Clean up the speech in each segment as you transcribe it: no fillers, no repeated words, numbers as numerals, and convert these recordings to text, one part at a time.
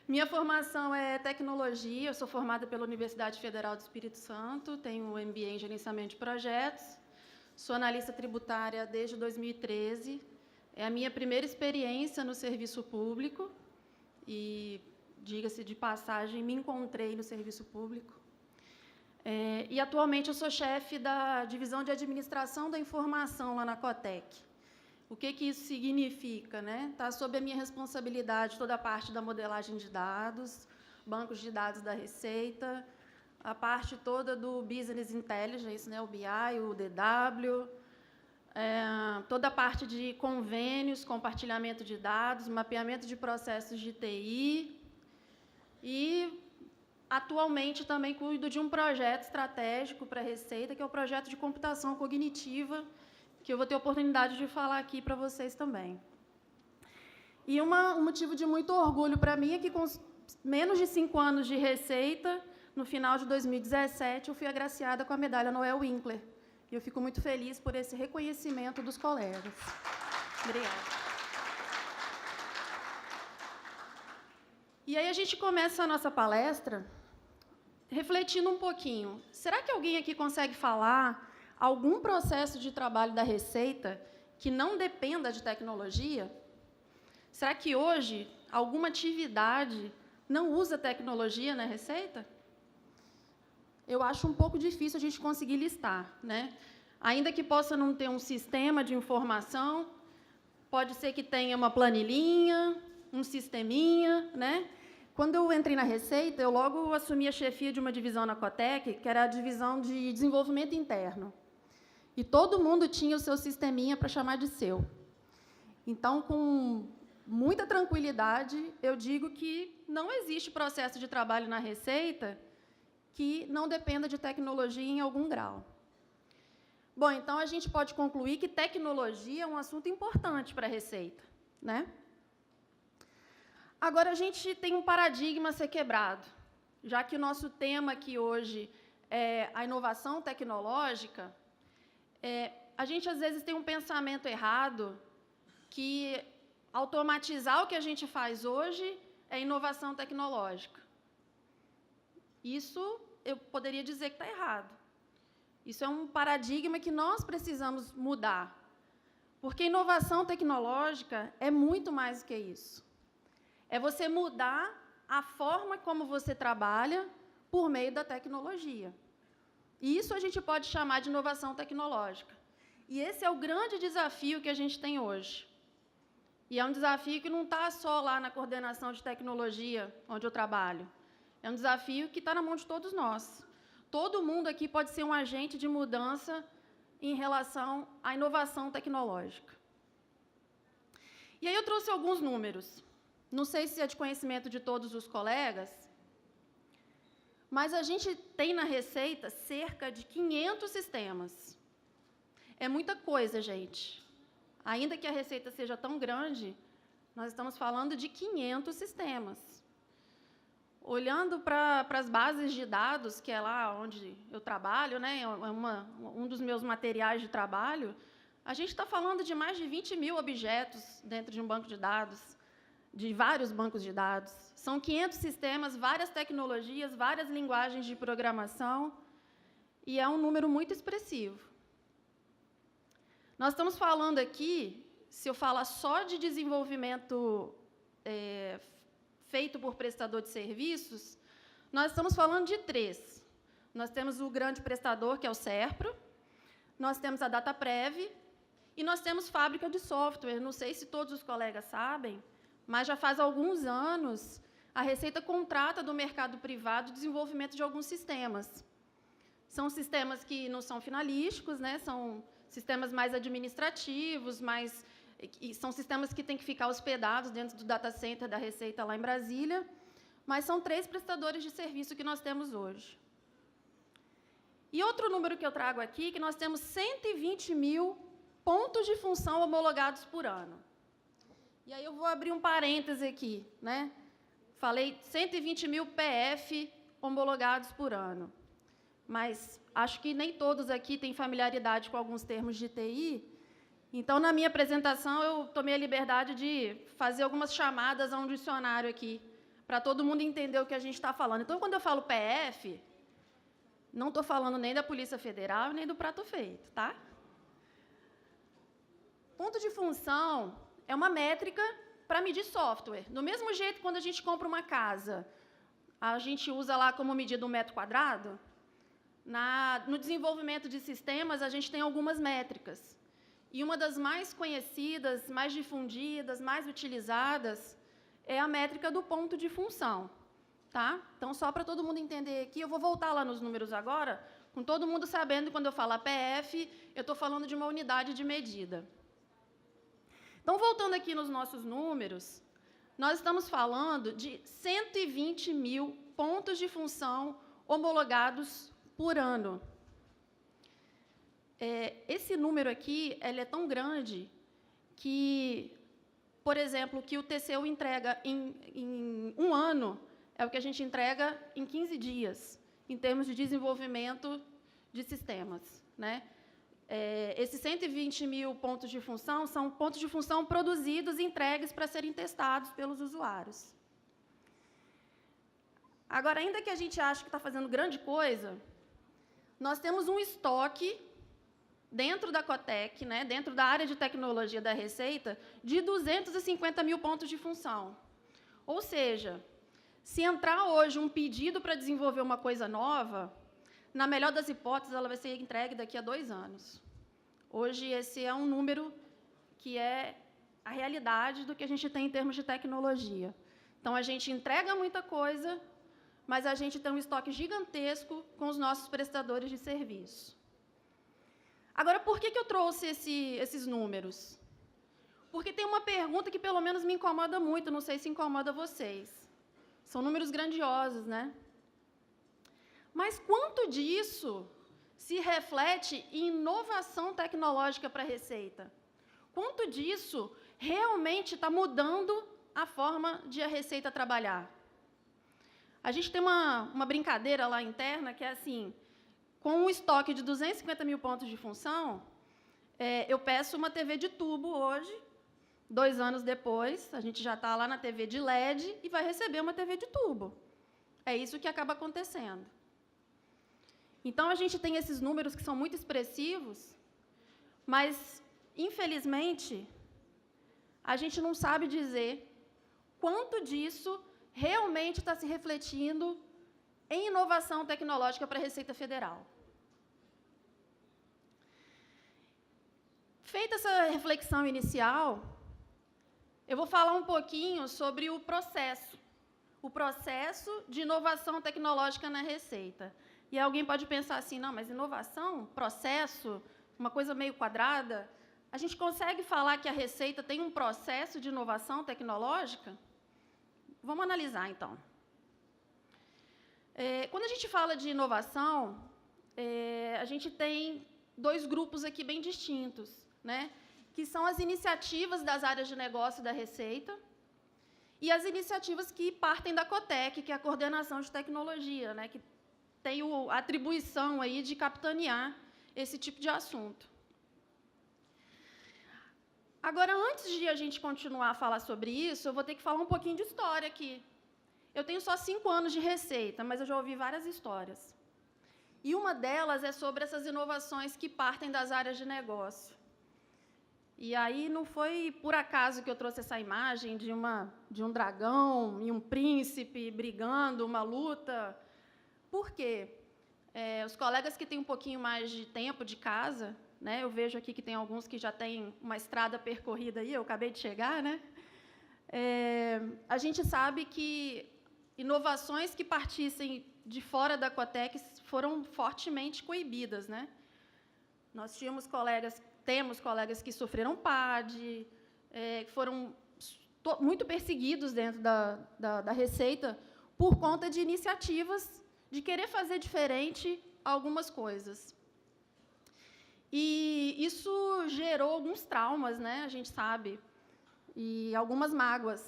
Minha formação é tecnologia, eu sou formada pela Universidade Federal do Espírito Santo, tenho um MBA em gerenciamento de projetos, sou analista tributária desde 2013, é a minha primeira experiência no serviço público e, diga-se de passagem, me encontrei no serviço público. E, atualmente, eu sou chefe da Divisão de Administração da Informação lá na Cotec. O que isso significa, né? Está sob a minha responsabilidade toda a parte da modelagem de dados, bancos de dados da Receita, a parte toda do Business Intelligence, né? O BI, o DW, toda a parte de convênios, compartilhamento de dados, mapeamento de processos de TI e, atualmente, também cuido de um projeto estratégico para a Receita, que é o projeto de computação cognitiva, que eu vou ter a oportunidade de falar aqui para vocês também. E um motivo de muito orgulho para mim é que, com menos de 5 anos de Receita, no final de 2017, eu fui agraciada com a medalha Noel Winkler. E eu fico muito feliz por esse reconhecimento dos colegas. Obrigada. E aí a gente começa a nossa palestra refletindo um pouquinho. Será que alguém aqui consegue falar algum processo de trabalho da Receita que não dependa de tecnologia? Será que hoje alguma atividade não usa tecnologia na Receita? Eu acho um pouco difícil a gente conseguir listar, né? Ainda que possa não ter um sistema de informação, pode ser que tenha uma planilhinha, um sisteminha, né? Quando eu entrei na Receita, eu logo assumi a chefia de uma divisão na Cotec, que era a divisão de desenvolvimento interno. E todo mundo tinha o seu sisteminha para chamar de seu. Então, com muita tranquilidade, eu digo que não existe processo de trabalho na Receita que não dependa de tecnologia em algum grau. Bom, então a gente pode concluir que tecnologia é um assunto importante para a Receita, né? Agora, a gente tem um paradigma a ser quebrado, já que o nosso tema aqui hoje é a inovação tecnológica. A gente, às vezes, tem um pensamento errado que automatizar o que a gente faz hoje é inovação tecnológica. Isso eu poderia dizer que está errado. Isso é um paradigma que nós precisamos mudar, porque inovação tecnológica é muito mais do que isso. É você mudar a forma como você trabalha por meio da tecnologia. E isso a gente pode chamar de inovação tecnológica. E esse é o grande desafio que a gente tem hoje. E é um desafio que não está só lá na coordenação de tecnologia, onde eu trabalho. É um desafio que está na mão de todos nós. Todo mundo aqui pode ser um agente de mudança em relação à inovação tecnológica. E aí eu trouxe alguns números. Não sei se é de conhecimento de todos os colegas, mas a gente tem na Receita cerca de 500 sistemas. É muita coisa, gente. Ainda que a Receita seja tão grande, nós estamos falando de 500 sistemas. Olhando para as bases de dados, que é lá onde eu trabalho, né, é um dos meus materiais de trabalho, a gente está falando de mais de 20 mil objetos dentro de um banco de dados, de vários bancos de dados. São 500 sistemas, várias tecnologias, várias linguagens de programação, e é um número muito expressivo. Nós estamos falando aqui, se eu falar só de desenvolvimento feito por prestador de serviços, nós estamos falando de 3. Nós temos o grande prestador, que é o Serpro, nós temos a Dataprev, e nós temos fábrica de software. Não sei se todos os colegas sabem, mas já faz alguns anos a Receita contrata do mercado privado o desenvolvimento de alguns sistemas. São sistemas que não são finalísticos, né? São sistemas mais administrativos, são sistemas que têm que ficar hospedados dentro do data center da Receita lá em Brasília, mas são 3 prestadores de serviço que nós temos hoje. E outro número que eu trago aqui, que nós temos 120 mil pontos de função homologados por ano. E aí eu vou abrir um parêntese aqui, né? Falei 120 mil PF homologados por ano, mas acho que nem todos aqui têm familiaridade com alguns termos de TI, então, na minha apresentação, eu tomei a liberdade de fazer algumas chamadas a um dicionário aqui, para todo mundo entender o que a gente está falando. Então, quando eu falo PF, não estou falando nem da Polícia Federal nem do prato feito, tá? Ponto de função é uma métrica para medir software. Do mesmo jeito, quando a gente compra uma casa, a gente usa lá como medida 1 metro quadrado, no desenvolvimento de sistemas, a gente tem algumas métricas. E uma das mais conhecidas, mais difundidas, mais utilizadas, é a métrica do ponto de função. Tá? Então, só para todo mundo entender aqui, eu vou voltar lá nos números agora, com todo mundo sabendo que quando eu falo APF, eu estou falando de uma unidade de medida. Então, voltando aqui nos nossos números, nós estamos falando de 120 mil pontos de função homologados por ano. Esse número aqui ele é tão grande que, por exemplo, o que o TCU entrega em um ano é o que a gente entrega em 15 dias, em termos de desenvolvimento de sistemas. Né? Esses 120 mil pontos de função são pontos de função produzidos e entregues para serem testados pelos usuários. Agora, ainda que a gente ache que está fazendo grande coisa, nós temos um estoque dentro da Cotec, né, dentro da área de tecnologia da Receita, de 250 mil pontos de função. Ou seja, se entrar hoje um pedido para desenvolver uma coisa nova, na melhor das hipóteses, ela vai ser entregue daqui a 2 anos. Hoje, esse é um número que é a realidade do que a gente tem em termos de tecnologia. Então, a gente entrega muita coisa, mas a gente tem um estoque gigantesco com os nossos prestadores de serviço. Agora, por que eu trouxe esses números? Porque tem uma pergunta que, pelo menos, me incomoda muito, não sei se incomoda vocês. São números grandiosos, né? Mas quanto disso se reflete em inovação tecnológica para a Receita? Quanto disso realmente está mudando a forma de a Receita trabalhar? A gente tem uma brincadeira lá interna que é assim, com um estoque de 250 mil pontos de função, eu peço uma TV de tubo hoje, 2 anos depois, a gente já está lá na TV de LED e vai receber uma TV de tubo. É isso que acaba acontecendo. Então, a gente tem esses números que são muito expressivos, mas, infelizmente, a gente não sabe dizer quanto disso realmente está se refletindo em inovação tecnológica para a Receita Federal. Feita essa reflexão inicial, eu vou falar um pouquinho sobre o processo de inovação tecnológica na Receita. E alguém pode pensar assim, não, mas inovação, processo, uma coisa meio quadrada, a gente consegue falar que a Receita tem um processo de inovação tecnológica? Vamos analisar, então. Quando a gente fala de inovação, a gente tem 2 grupos aqui bem distintos, né? Que são as iniciativas das áreas de negócio da Receita e as iniciativas que partem da Cotec, que é a coordenação de tecnologia, né? Que tem a atribuição aí de capitanear esse tipo de assunto. Agora, antes de a gente continuar a falar sobre isso, eu vou ter que falar um pouquinho de história aqui. Eu tenho só 5 anos de Receita, mas eu já ouvi várias histórias. E uma delas é sobre essas inovações que partem das áreas de negócio. E aí não foi por acaso que eu trouxe essa imagem de um dragão e um príncipe brigando, uma luta. Por quê? Os colegas que têm um pouquinho mais de tempo de casa, né, eu vejo aqui que tem alguns que já têm uma estrada percorrida aí, eu acabei de chegar, né? A gente sabe que inovações que partissem de fora da Cotec foram fortemente coibidas, né? Nós temos colegas que sofreram PAD, que foram muito perseguidos dentro da Receita por conta de iniciativas de querer fazer diferente algumas coisas. E isso gerou alguns traumas, né? A gente sabe, e algumas mágoas.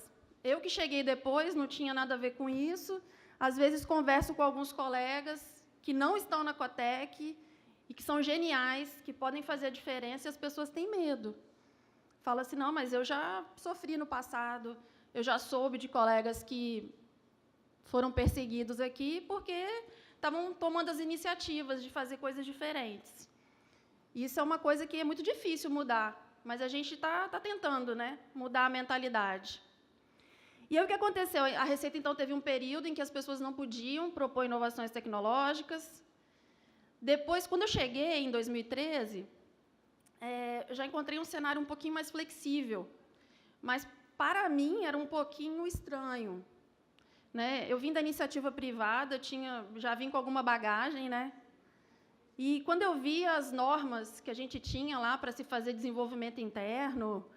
Eu que cheguei depois, não tinha nada a ver com isso. Às vezes converso com alguns colegas que não estão na Cotec e que são geniais, que podem fazer a diferença, e as pessoas têm medo. Fala assim, não, mas eu já sofri no passado, eu já soube de colegas que foram perseguidos aqui porque estavam tomando as iniciativas de fazer coisas diferentes. Isso é uma coisa que é muito difícil mudar, mas a gente está tentando, né, mudar a mentalidade. E aí, o que aconteceu? A Receita, então, teve um período em que as pessoas não podiam propor inovações tecnológicas. Depois, quando eu cheguei, em 2013, eu já encontrei um cenário um pouquinho mais flexível, mas, para mim, era um pouquinho estranho. Né? Eu vim da iniciativa privada, já vim com alguma bagagem, né? E, quando eu vi as normas que a gente tinha lá para se fazer desenvolvimento interno,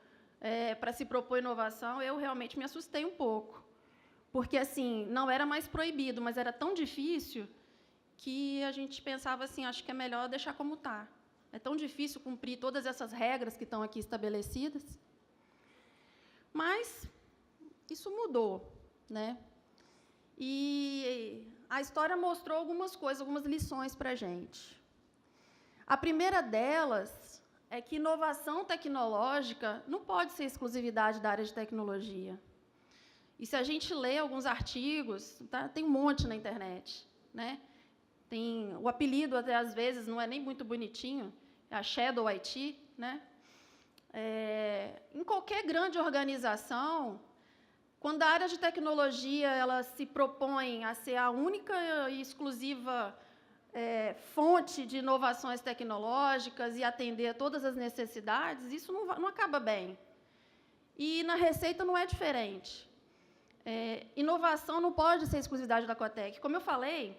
para se propor inovação, eu realmente me assustei um pouco. Porque, assim, não era mais proibido, mas era tão difícil que a gente pensava assim, acho que é melhor deixar como está. É tão difícil cumprir todas essas regras que estão aqui estabelecidas. Mas isso mudou, né? E a história mostrou algumas coisas, algumas lições para a gente. A primeira delas é que inovação tecnológica não pode ser exclusividade da área de tecnologia. E se a gente lê alguns artigos, tá, tem um monte na internet, né? O apelido, até às vezes, não é nem muito bonitinho, é a Shadow IT, né? Em qualquer grande organização, quando a área de tecnologia ela se propõe a ser a única e exclusiva fonte de inovações tecnológicas e atender a todas as necessidades, isso não acaba bem. E na Receita não é diferente. Inovação não pode ser exclusividade da Cotec. Como eu falei,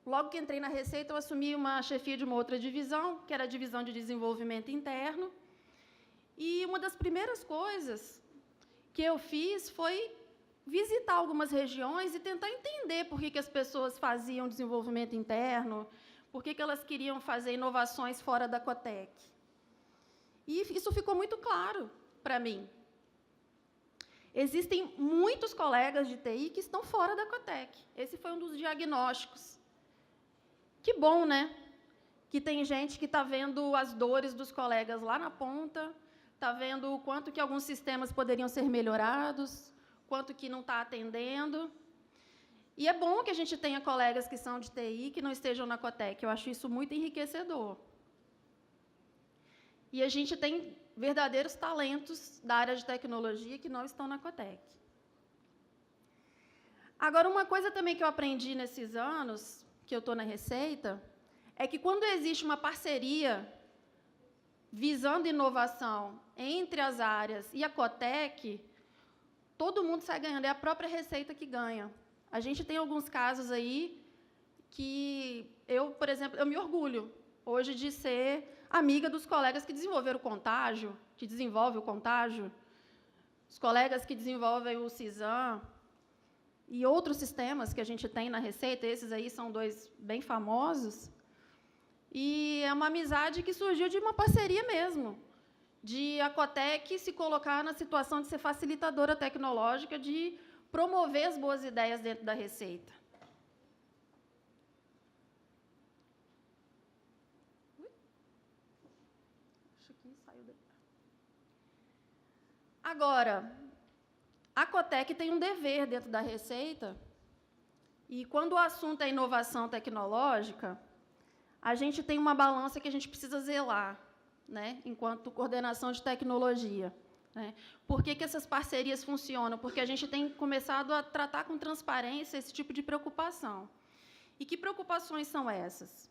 logo que entrei na Receita, eu assumi uma chefia de uma outra divisão, que era a divisão de desenvolvimento interno. E uma das primeiras coisas que eu fiz foi visitar algumas regiões e tentar entender por que as pessoas faziam desenvolvimento interno, por que elas queriam fazer inovações fora da Cotec. E isso ficou muito claro para mim. Existem muitos colegas de TI que estão fora da Cotec. Esse foi um dos diagnósticos. Que bom, né? Que tem gente que está vendo as dores dos colegas lá na ponta, está vendo o quanto que alguns sistemas poderiam ser melhorados, quanto que não está atendendo. E é bom que a gente tenha colegas que são de TI que não estejam na Cotec. Eu acho isso muito enriquecedor. E a gente tem verdadeiros talentos da área de tecnologia que não estão na Cotec. Agora, uma coisa também que eu aprendi nesses anos que eu estou na Receita é que, quando existe uma parceria visando inovação entre as áreas e a Cotec, todo mundo sai ganhando, é a própria Receita que ganha. A gente tem alguns casos aí que por exemplo, eu me orgulho hoje de ser amiga dos colegas que desenvolveram o Contágio, que desenvolve o Contágio, os colegas que desenvolvem o CISAM e outros sistemas que a gente tem na Receita, esses aí são dois bem famosos. E é uma amizade que surgiu de uma parceria mesmo, de a Cotec se colocar na situação de ser facilitadora tecnológica, de promover as boas ideias dentro da Receita. Acho que saiu daí. Agora, a Cotec tem um dever dentro da Receita, e quando o assunto é inovação tecnológica, a gente tem uma balança que a gente precisa zelar, né, enquanto coordenação de tecnologia. Né? Por que essas parcerias funcionam? Porque a gente tem começado a tratar com transparência esse tipo de preocupação. E que preocupações são essas?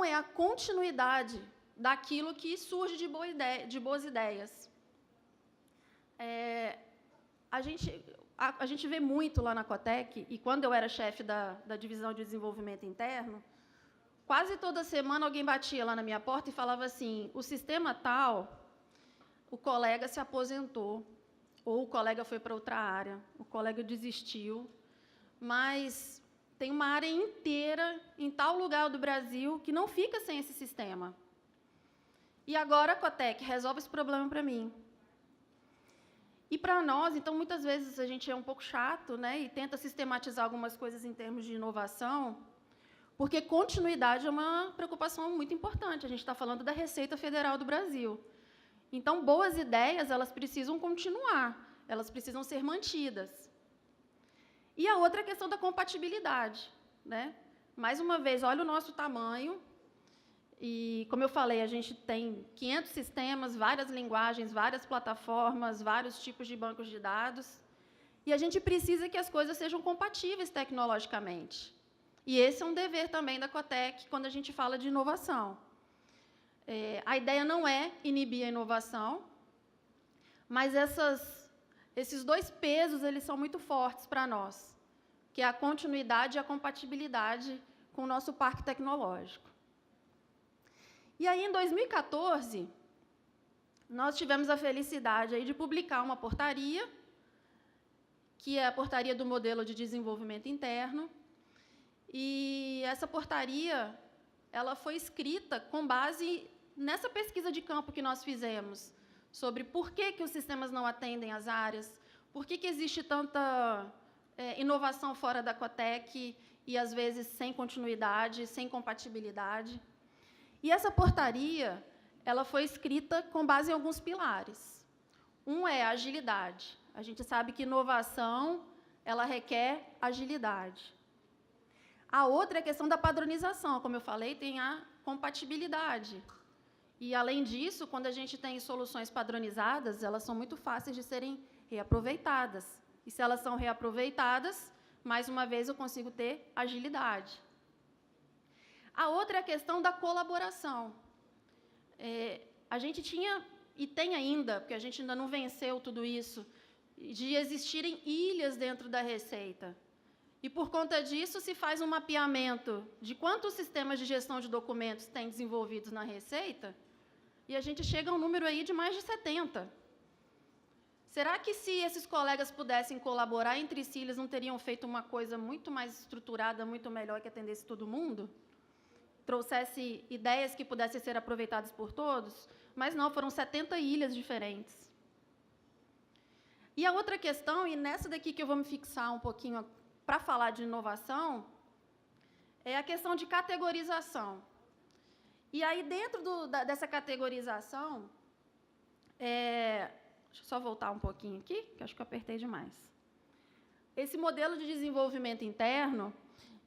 É a continuidade daquilo que surge de boas ideias. A gente vê muito lá na Cotec, e quando eu era chefe da divisão de desenvolvimento interno, quase toda semana alguém batia lá na minha porta e falava assim: o sistema tal, o colega se aposentou, ou o colega foi para outra área, o colega desistiu, mas tem uma área inteira em tal lugar do Brasil que não fica sem esse sistema. E agora a Cotec resolve esse problema para mim. E para nós, então, muitas vezes a gente é um pouco chato, né, e tenta sistematizar algumas coisas em termos de inovação, porque continuidade é uma preocupação muito importante. A gente está falando da Receita Federal do Brasil. Então, boas ideias, elas precisam continuar. elas precisam ser mantidas. E a outra é a questão da compatibilidade, né? Mais uma vez, olha o nosso tamanho, e, como eu falei, a gente tem 500 sistemas, várias linguagens, várias plataformas, vários tipos de bancos de dados, e a gente precisa que as coisas sejam compatíveis tecnologicamente. E esse é um dever também da Cotec quando a gente fala de inovação. A ideia não é inibir a inovação, mas esses dois pesos eles são muito fortes para nós, que é a continuidade e a compatibilidade com o nosso parque tecnológico. E aí, em 2014, nós tivemos a felicidade aí de publicar uma portaria, que é a portaria do modelo de desenvolvimento interno, e essa portaria ela foi escrita com base nessa pesquisa de campo que nós fizemos, sobre por que os sistemas não atendem às áreas, por que existe tanta inovação fora da Cotec e, às vezes, sem continuidade, sem compatibilidade. E essa portaria ela foi escrita com base em alguns pilares. Um é a agilidade. A gente sabe que inovação ela requer agilidade. A outra é a questão da padronização. Como eu falei, tem a compatibilidade. E, além disso, quando a gente tem soluções padronizadas, elas são muito fáceis de serem reaproveitadas. E, se elas são reaproveitadas, mais uma vez, eu consigo ter agilidade. A outra é a questão da colaboração. A gente tinha, e tem ainda, porque a gente ainda não venceu tudo isso, de existirem ilhas dentro da Receita. E, por conta disso, se faz um mapeamento de quantos sistemas de gestão de documentos tem desenvolvidos na Receita, e a gente chega a um número aí de mais de 70. Será que, se esses colegas pudessem colaborar entre si, eles não teriam feito uma coisa muito mais estruturada, muito melhor, que atendesse todo mundo? Trouxesse ideias que pudessem ser aproveitadas por todos? Mas não, foram 70 ilhas diferentes. E a outra questão, e nessa daqui que eu vou me fixar um pouquinho para falar de inovação, é a questão de categorização. E aí, dentro dessa categorização, deixa eu só voltar um pouquinho aqui, que acho que eu apertei demais. Esse modelo de desenvolvimento interno,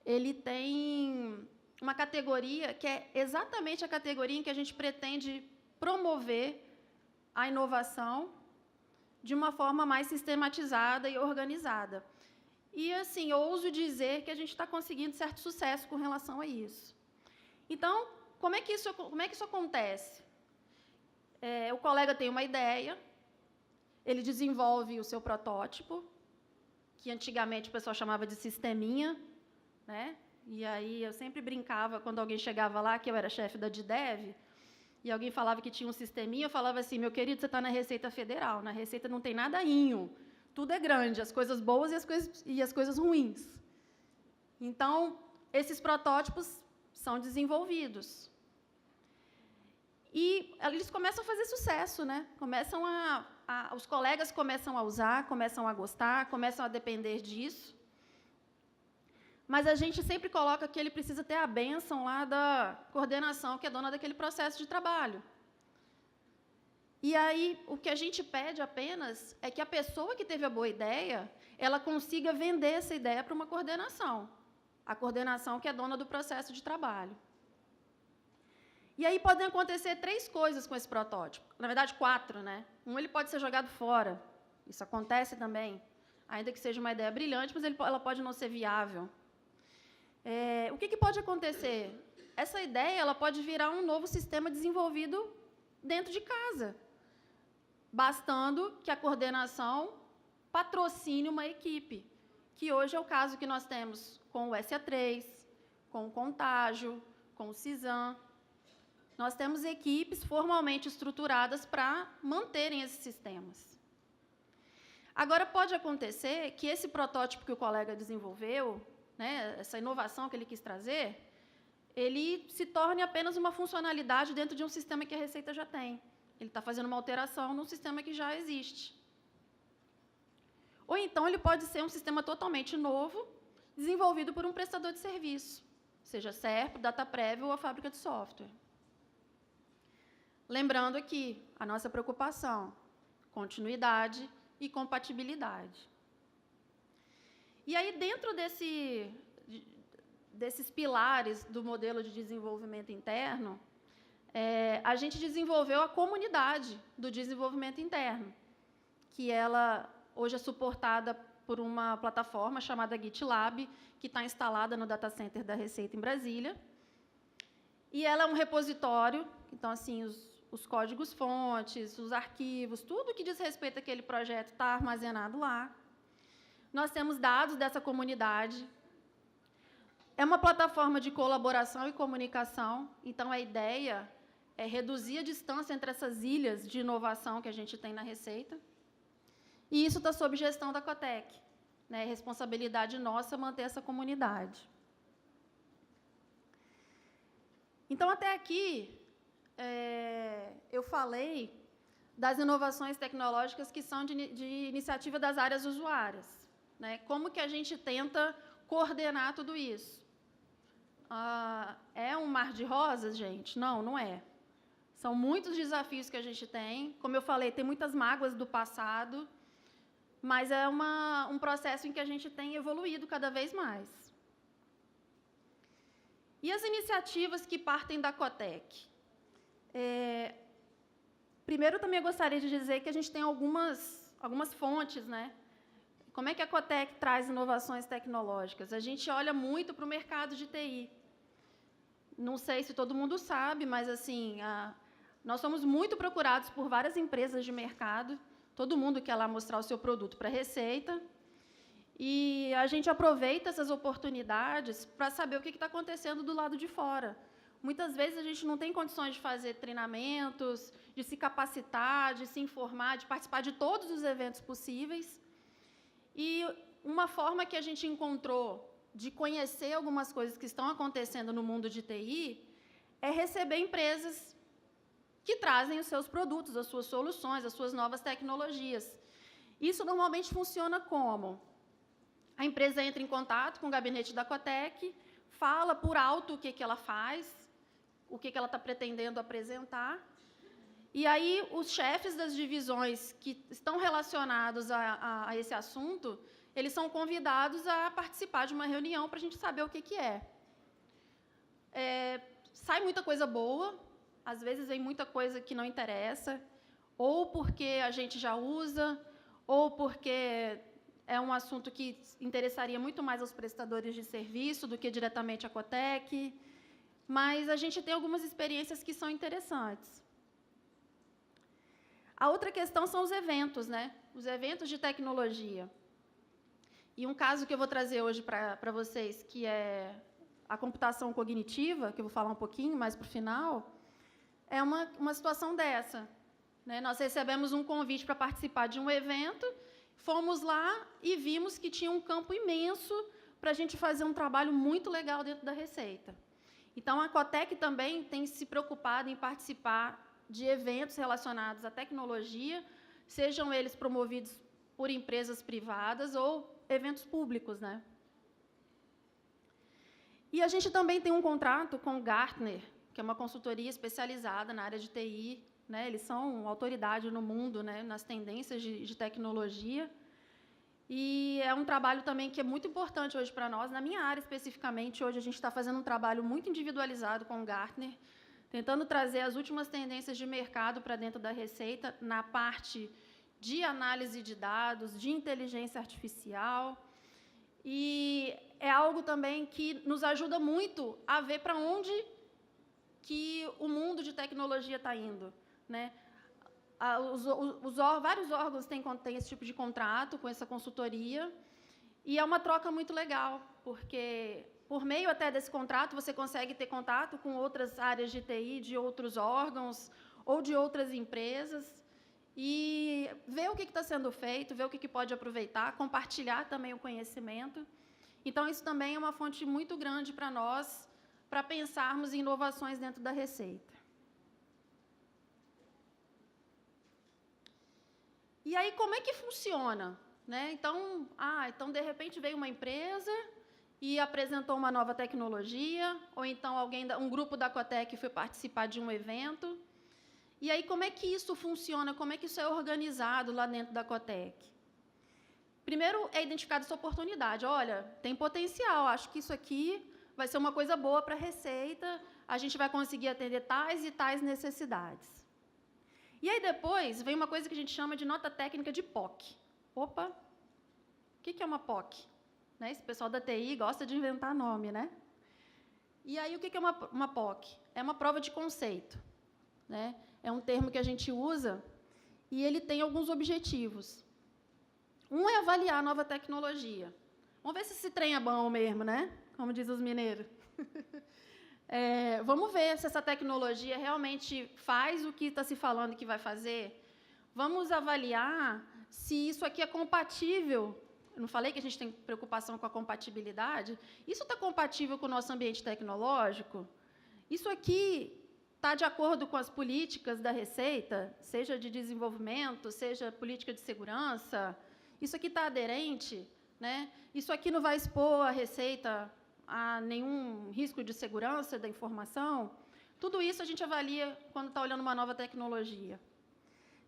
ele tem uma categoria que é exatamente a categoria em que a gente pretende promover a inovação de uma forma mais sistematizada e organizada. E, assim, eu ouso dizer que a gente está conseguindo certo sucesso com relação a isso. Então, como é que isso acontece? O colega tem uma ideia, ele desenvolve o seu protótipo, que antigamente o pessoal chamava de sisteminha, né? E aí eu sempre brincava, quando alguém chegava lá, que eu era chefe da DIDEV, e alguém falava que tinha um sisteminha, eu falava assim, meu querido, você está na Receita Federal, na Receita não tem nadainho, tudo é grande, as coisas boas e as coisas ruins. Então, esses protótipos são desenvolvidos. E eles começam a fazer sucesso, né? Os colegas começam a usar, começam a gostar, começam a depender disso. Mas a gente sempre coloca que ele precisa ter a bênção lá da coordenação, que é dona daquele processo de trabalho. E aí, o que a gente pede apenas é que a pessoa que teve a boa ideia, ela consiga vender essa ideia para uma coordenação. A coordenação que é dona do processo de trabalho. E aí podem acontecer 3 coisas com esse protótipo. Na verdade, 4, né? Ele pode ser jogado fora. Isso acontece também. Ainda que seja uma ideia brilhante, mas ela pode não ser viável. O que pode acontecer? Essa ideia ela pode virar um novo sistema desenvolvido dentro de casa, bastando que a coordenação patrocine uma equipe, que hoje é o caso que nós temos com o SA3, com o Contágio, com o CISAM. Nós temos equipes formalmente estruturadas para manterem esses sistemas. Agora, pode acontecer que esse protótipo que o colega desenvolveu, né, essa inovação que ele quis trazer, ele se torne apenas uma funcionalidade dentro de um sistema que a Receita já tem. Ele está fazendo uma alteração num sistema que já existe. Ou então, ele pode ser um sistema totalmente novo, desenvolvido por um prestador de serviço, seja SERP, DataPrev ou a fábrica de software. Lembrando aqui, a nossa preocupação, continuidade e compatibilidade. E aí, dentro desses pilares do modelo de desenvolvimento interno, a gente desenvolveu a comunidade do desenvolvimento interno, que ela hoje é suportada por uma plataforma chamada GitLab, que está instalada no data center da Receita em Brasília. E ela é um repositório, então, assim, os códigos-fontes, os arquivos, tudo que diz respeito àquele projeto está armazenado lá. Nós temos dados dessa comunidade. É uma plataforma de colaboração e comunicação, então a ideia é reduzir a distância entre essas ilhas de inovação que a gente tem na Receita. E isso está sob gestão da Cotec. É responsabilidade nossa manter essa comunidade. Então, até aqui, eu falei das inovações tecnológicas que são de iniciativa das áreas usuárias. Né? Como que a gente tenta coordenar tudo isso? É um mar de rosas, gente? Não, não é. São muitos desafios que a gente tem. Como eu falei, tem muitas mágoas do passado, mas é um processo em que a gente tem evoluído cada vez mais. E as iniciativas que partem da Cotec? Primeiro, também eu gostaria de dizer que a gente tem algumas fontes, né? Como é que a Cotec traz inovações tecnológicas? A gente olha muito para o mercado de TI. Não sei se todo mundo sabe, mas, assim, nós somos muito procurados por várias empresas de mercado. Todo mundo quer lá mostrar o seu produto para a Receita. E a gente aproveita essas oportunidades para saber o que está acontecendo do lado de fora. Muitas vezes a gente não tem condições de fazer treinamentos, de se capacitar, de se informar, de participar de todos os eventos possíveis. E uma forma que a gente encontrou de conhecer algumas coisas que estão acontecendo no mundo de TI é receber empresas que trazem os seus produtos, as suas soluções, as suas novas tecnologias. Isso normalmente funciona como? A empresa entra em contato com o gabinete da Cotec, fala por alto o que ela faz, o que ela está pretendendo apresentar, e aí os chefes das divisões que estão relacionados a esse assunto, eles são convidados a participar de uma reunião para a gente saber o que é. Sai muita coisa boa, às vezes vem muita coisa que não interessa, ou porque a gente já usa, ou porque é um assunto que interessaria muito mais aos prestadores de serviço do que diretamente à Cotec, mas a gente tem algumas experiências que são interessantes. A outra questão são os eventos, né? Os eventos de tecnologia. E um caso que eu vou trazer hoje para vocês, que é a computação cognitiva, que eu vou falar um pouquinho mais para o final, é uma situação dessa. Né? Nós recebemos um convite para participar de um evento, fomos lá e vimos que tinha um campo imenso para a gente fazer um trabalho muito legal dentro da Receita. Então, a Cotec também tem se preocupado em participar de eventos relacionados à tecnologia, sejam eles promovidos por empresas privadas ou eventos públicos. Né? E a gente também tem um contrato com o Gartner, que é uma consultoria especializada na área de TI. Né? Eles são autoridade no mundo, né? Nas tendências de tecnologia. E é um trabalho também que é muito importante hoje para nós. Na minha área, especificamente, hoje a gente está fazendo um trabalho muito individualizado com o Gartner, tentando trazer as últimas tendências de mercado para dentro da Receita, na parte de análise de dados, de inteligência artificial. E é algo também que nos ajuda muito a ver para onde que o mundo de tecnologia está indo. Né? Vários órgãos têm esse tipo de contrato com essa consultoria, e é uma troca muito legal, porque, por meio até desse contrato, você consegue ter contato com outras áreas de TI, de outros órgãos ou de outras empresas, e ver o que está sendo feito, ver o que pode aproveitar, compartilhar também o conhecimento. Então, isso também é uma fonte muito grande para nós, para pensarmos em inovações dentro da Receita. E aí, como é que funciona? Né? Então, de repente, veio uma empresa e apresentou uma nova tecnologia, ou então um grupo da Cotec foi participar de um evento, E aí, como é que isso funciona? Como é que isso é organizado lá dentro da Cotec? Primeiro, é identificada essa oportunidade. Olha, tem potencial, acho que isso aqui vai ser uma coisa boa para a Receita, a gente vai conseguir atender tais e tais necessidades. E aí, depois, vem uma coisa que a gente chama de nota técnica de POC. Opa, o que é uma POC? Né? Esse pessoal da TI gosta de inventar nome, né? E aí, o que é uma POC? É uma prova de conceito. Né? É um termo que a gente usa e ele tem alguns objetivos. Um é avaliar a nova tecnologia. Vamos ver se esse trem é bom mesmo, né? Como diz os mineiros. Vamos ver se essa tecnologia realmente faz o que está se falando que vai fazer. Vamos avaliar se isso aqui é compatível. Eu não falei que a gente tem preocupação com a compatibilidade? Isso está compatível com o nosso ambiente tecnológico? Isso aqui está de acordo com as políticas da Receita, seja de desenvolvimento, seja política de segurança? Isso aqui está aderente? Né? Isso aqui não vai expor a Receita a nenhum risco de segurança da informação? Tudo isso a gente avalia quando está olhando uma nova tecnologia.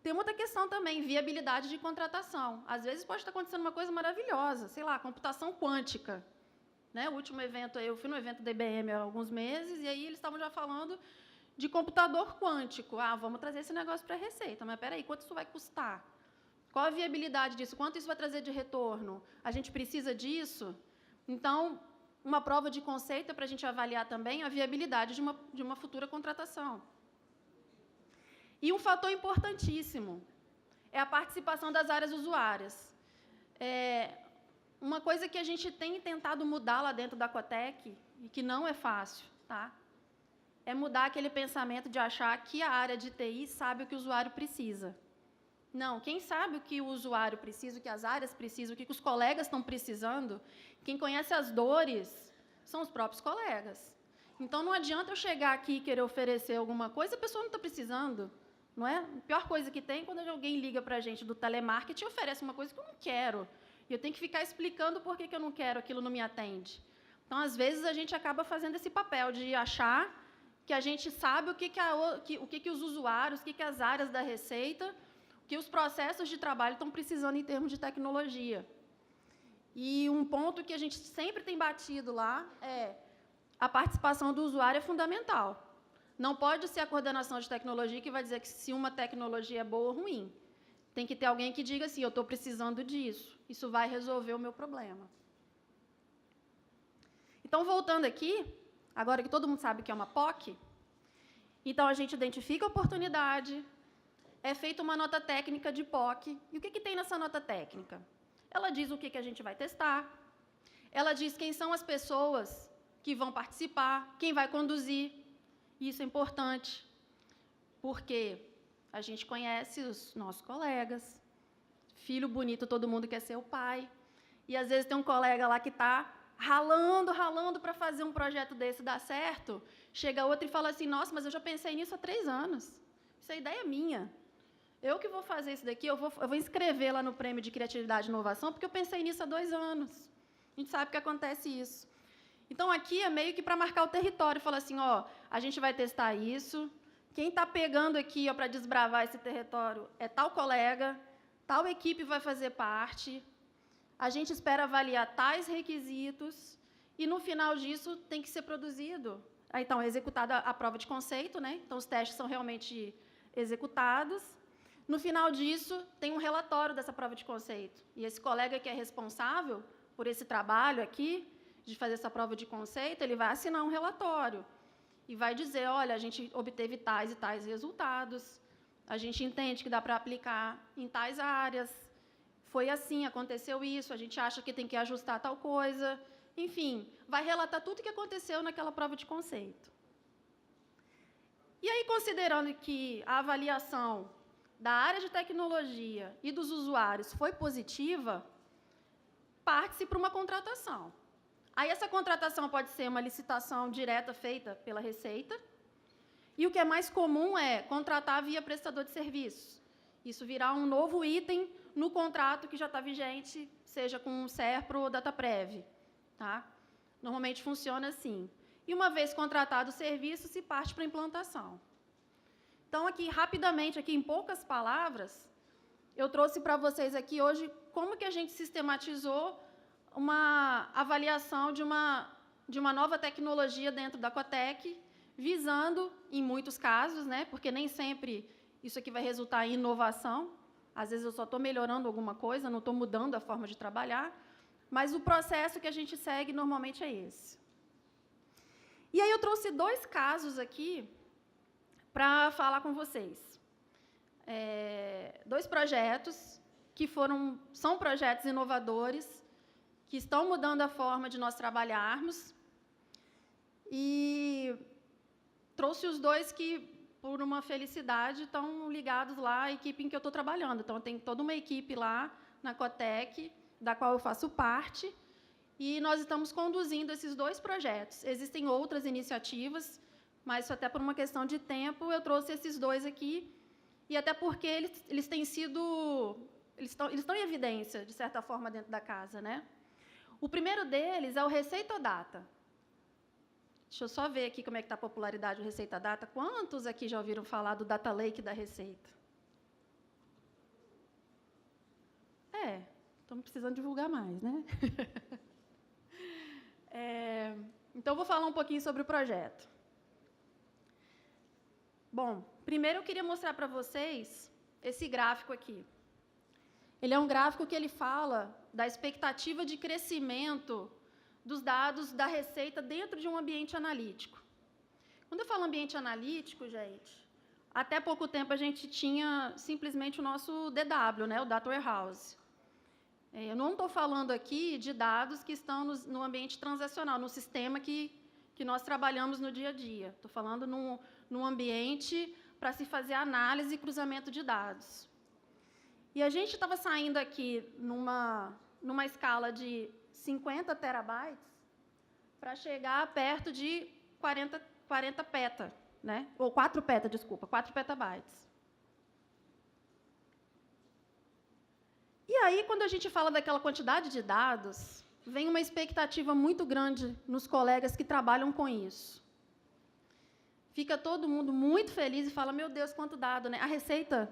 Tem outra questão também, viabilidade de contratação. Às vezes pode estar acontecendo uma coisa maravilhosa, sei lá, computação quântica. Né? O último evento, eu fui no evento da IBM há alguns meses, e aí eles estavam já falando de computador quântico. Ah, vamos trazer esse negócio para a Receita, mas espera aí, quanto isso vai custar? Qual a viabilidade disso? Quanto isso vai trazer de retorno? A gente precisa disso? Então, uma prova de conceito é para a gente avaliar também a viabilidade de uma futura contratação. E um fator importantíssimo é a participação das áreas usuárias. Uma coisa que a gente tem tentado mudar lá dentro da Cotec, e que não é fácil, tá? É mudar aquele pensamento de achar que a área de TI sabe o que o usuário precisa. Não, quem sabe o que o usuário precisa, o que as áreas precisam, o que os colegas estão precisando, quem conhece as dores são os próprios colegas. Então, não adianta eu chegar aqui e querer oferecer alguma coisa, a pessoa não está precisando. Não é? A pior coisa que tem é quando alguém liga para a gente do telemarketing e oferece uma coisa que eu não quero. E eu tenho que ficar explicando por que eu não quero, aquilo não me atende. Então, às vezes, a gente acaba fazendo esse papel de achar que a gente sabe o que os usuários, o que as áreas da Receita, que os processos de trabalho estão precisando em termos de tecnologia. E um ponto que a gente sempre tem batido lá é a participação do usuário é fundamental. Não pode ser a coordenação de tecnologia que vai dizer que se uma tecnologia é boa ou ruim. Tem que ter alguém que diga assim, eu estou precisando disso, isso vai resolver o meu problema. Então, voltando aqui, agora que todo mundo sabe que é uma POC, então a gente identifica a oportunidade, é feita uma nota técnica de POC. E o que tem nessa nota técnica? Ela diz o que a gente vai testar, ela diz quem são as pessoas que vão participar, quem vai conduzir. Isso é importante, porque a gente conhece os nossos colegas, filho bonito, todo mundo quer ser o pai, e às vezes tem um colega lá que está ralando para fazer um projeto desse dar certo, chega outro e fala assim, nossa, mas eu já pensei nisso há 3 anos, isso é ideia minha. Eu que vou fazer isso daqui, eu vou inscrever lá no Prêmio de Criatividade e Inovação, porque eu pensei nisso há 2 anos. A gente sabe que acontece isso. Então, aqui é meio que para marcar o território, falar assim, ó, a gente vai testar isso, quem está pegando aqui para desbravar esse território é tal colega, tal equipe vai fazer parte, a gente espera avaliar tais requisitos, e no final disso tem que ser produzido. Aí, então, é executada a prova de conceito, né? Então, os testes são realmente executados. No final disso, tem um relatório dessa prova de conceito. E esse colega que é responsável por esse trabalho aqui, de fazer essa prova de conceito, ele vai assinar um relatório e vai dizer, olha, a gente obteve tais e tais resultados, a gente entende que dá para aplicar em tais áreas, foi assim, aconteceu isso, a gente acha que tem que ajustar tal coisa, enfim, vai relatar tudo o que aconteceu naquela prova de conceito. E aí, considerando que a avaliação da área de tecnologia e dos usuários foi positiva, parte-se para uma contratação. Aí, essa contratação pode ser uma licitação direta feita pela Receita, e o que é mais comum é contratar via prestador de serviços. Isso virá um novo item no contrato que já está vigente, seja com o SERPRO ou DataPrev. Tá? Normalmente funciona assim. E uma vez contratado o serviço, se parte para a implantação. Então, aqui, rapidamente, aqui em poucas palavras, eu trouxe para vocês aqui hoje como que a gente sistematizou uma avaliação de uma nova tecnologia dentro da Cotec, visando, em muitos casos, né, porque nem sempre isso aqui vai resultar em inovação, às vezes eu só estou melhorando alguma coisa, não estou mudando a forma de trabalhar, mas o processo que a gente segue normalmente é esse. E aí eu trouxe 2 casos aqui para falar com vocês. 2 projetos que são projetos inovadores, que estão mudando a forma de nós trabalharmos, e trouxe os 2 que, por uma felicidade, estão ligados lá à equipe em que eu estou trabalhando. Então, tem toda uma equipe lá na Cotec, da qual eu faço parte, e nós estamos conduzindo esses 2 projetos. Existem outras iniciativas, mas até por uma questão de tempo, eu trouxe esses 2 aqui, e até porque eles têm sido... Eles estão em evidência, de certa forma, dentro da casa, né? O primeiro deles é o Receita Data. Deixa eu só ver aqui como é que está a popularidade do Receita Data. Quantos aqui já ouviram falar do Data Lake da Receita? Estamos precisando divulgar mais, né? Então, eu vou falar um pouquinho sobre o projeto. Bom, primeiro eu queria mostrar para vocês esse gráfico aqui. Ele é um gráfico que ele fala da expectativa de crescimento dos dados da Receita dentro de um ambiente analítico. Quando eu falo ambiente analítico, gente, até pouco tempo a gente tinha simplesmente o nosso DW, né, o Data Warehouse. Eu não estou falando aqui de dados que estão no ambiente transacional, no sistema que nós trabalhamos no dia a dia. Estou falando num ambiente para se fazer análise e cruzamento de dados. E a gente estava saindo aqui numa escala de 50 terabytes para chegar perto de 40 peta, né? Ou 4 peta, desculpa, 4 petabytes. E aí, quando a gente fala daquela quantidade de dados, vem uma expectativa muito grande nos colegas que trabalham com isso. Fica todo mundo muito feliz e fala, meu Deus, quanto dado, né? A Receita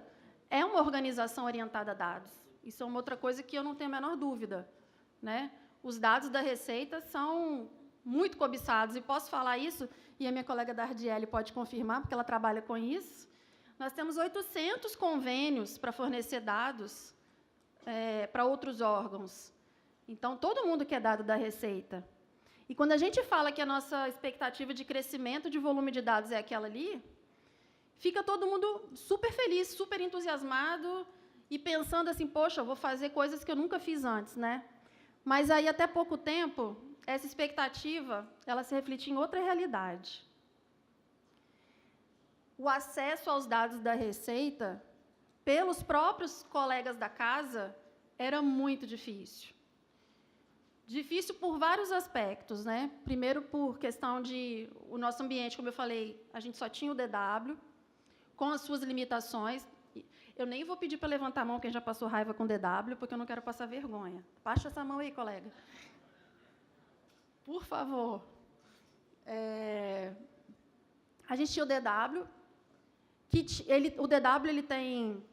é uma organização orientada a dados. Isso é uma outra coisa que eu não tenho a menor dúvida, né? Os dados da Receita são muito cobiçados, e posso falar isso, e a minha colega Dardiele pode confirmar, porque ela trabalha com isso. Nós temos 800 convênios para fornecer dados para outros órgãos. Então, todo mundo quer dado da Receita. E quando a gente fala que a nossa expectativa de crescimento de volume de dados é aquela ali, fica todo mundo super feliz, super entusiasmado e pensando assim, poxa, eu vou fazer coisas que eu nunca fiz antes, né? Mas aí, até pouco tempo, essa expectativa, ela se refletia em outra realidade. O acesso aos dados da Receita, pelos próprios colegas da casa, era muito difícil. Difícil por vários aspectos, né? Primeiro, por questão de... O nosso ambiente, como eu falei, a gente só tinha o DW, com as suas limitações. Eu nem vou pedir para levantar a mão quem já passou raiva com DW, porque eu não quero passar vergonha. Baixa essa mão aí, colega. Por favor. A gente tinha o DW, o DW ele tem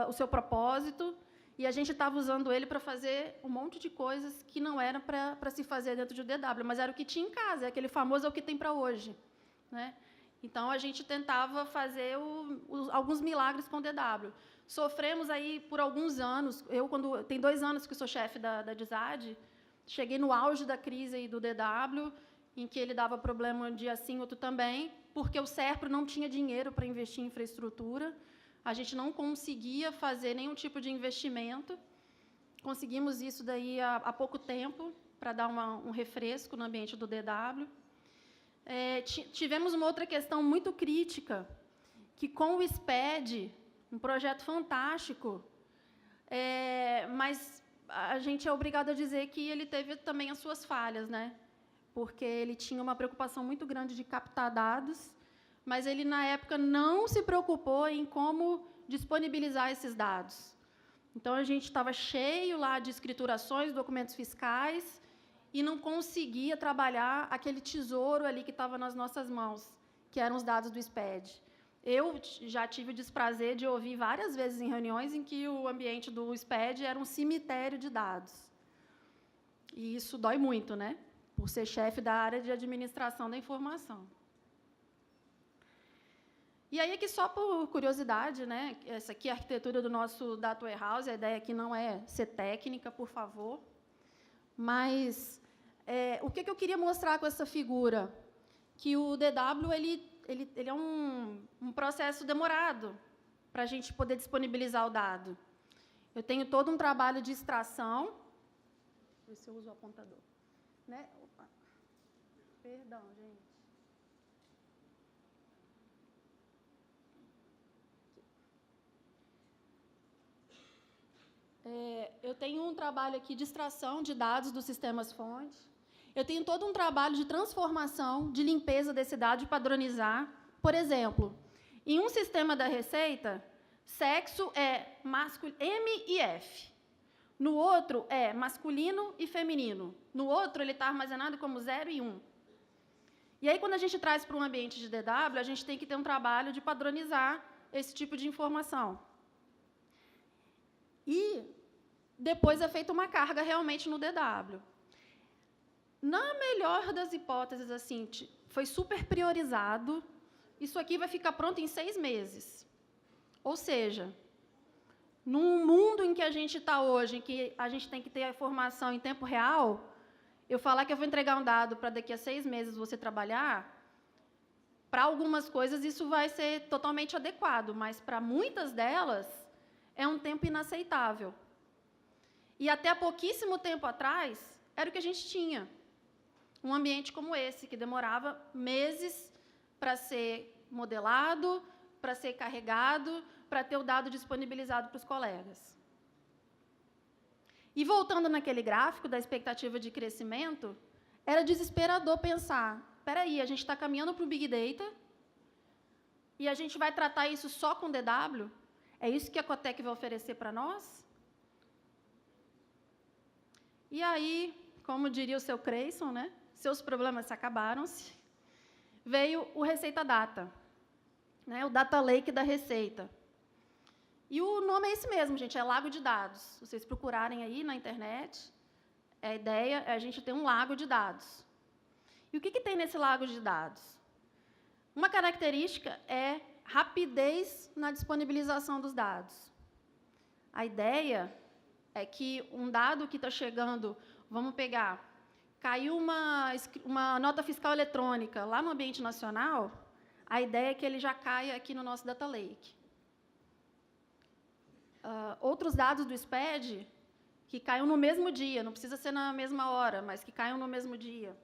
o seu propósito, e a gente estava usando ele para fazer um monte de coisas que não eram para se fazer dentro de DW, mas era o que tinha em casa, é aquele famoso é o que tem para hoje, né? Então, a gente tentava fazer alguns milagres com o DW. Sofremos aí por alguns anos. Tem 2 anos que sou chefe da DISAD, cheguei no auge da crise aí do DW, em que ele dava problema um dia sim, outro também, porque o SERPRO não tinha dinheiro para investir em infraestrutura, a gente não conseguia fazer nenhum tipo de investimento. Conseguimos isso daí há pouco tempo, para dar um refresco no ambiente do DW. Tivemos uma outra questão muito crítica, que com o SPED, um projeto fantástico, mas a gente é obrigado a dizer que ele teve também as suas falhas, né? Porque ele tinha uma preocupação muito grande de captar dados, mas ele, na época, não se preocupou em como disponibilizar esses dados. Então, a gente estava cheio lá de escriturações, documentos fiscais, e não conseguia trabalhar aquele tesouro ali que estava nas nossas mãos, que eram os dados do SPED. Eu já tive o desprazer de ouvir várias vezes em reuniões em que o ambiente do SPED era um cemitério de dados. E isso dói muito, né? Por ser chefe da área de administração da informação. E aí, aqui, só por curiosidade, né? Essa aqui é a arquitetura do nosso Data Warehouse. A ideia aqui não é ser técnica, por favor. Mas o que eu queria mostrar com essa figura? Que o DW ele é um processo demorado para a gente poder disponibilizar o dado. Eu tenho todo um trabalho de extração. Deixa eu ver se eu uso o apontador. Né? Opa. Perdão, gente. Eu tenho um trabalho aqui de extração de dados dos sistemas-fonte. Eu tenho todo um trabalho de transformação, de limpeza desse dado, de padronizar. Por exemplo, em um sistema da Receita, sexo é M e F. No outro, é masculino e feminino. No outro, ele está armazenado como 0 e 1. E aí, quando a gente traz para um ambiente de DW, a gente tem que ter um trabalho de padronizar esse tipo de informação. E depois é feita uma carga realmente no DW. Na melhor das hipóteses, assim, foi super priorizado. Isso aqui vai ficar pronto em 6 meses. Ou seja, num mundo em que a gente está hoje, em que a gente tem que ter a informação em tempo real, eu falar que eu vou entregar um dado para daqui a 6 meses você trabalhar, para algumas coisas isso vai ser totalmente adequado, mas para muitas delas é um tempo inaceitável. E até pouquíssimo tempo atrás, era o que a gente tinha. Um ambiente como esse, que demorava meses para ser modelado, para ser carregado, para ter o dado disponibilizado para os colegas. E voltando naquele gráfico da expectativa de crescimento, era desesperador pensar, espera aí, a gente está caminhando para o Big Data e a gente vai tratar isso só com DW? É isso que a Cotec vai oferecer para nós? E aí, como diria o seu Creyson, né? Seus problemas acabaram-se, veio o Receita Data, né? O Data Lake da Receita. E o nome é esse mesmo, gente, é lago de dados. Se vocês procurarem aí na internet, a ideia é a gente ter um lago de dados. E o que tem nesse lago de dados? Uma característica é rapidez na disponibilização dos dados. A ideia é que um dado que está chegando, vamos pegar, caiu uma nota fiscal eletrônica lá no ambiente nacional, a ideia é que ele já caia aqui no nosso Data Lake. Outros dados do SPED, que caiam no mesmo dia, não precisa ser na mesma hora, mas que caiam no mesmo dia.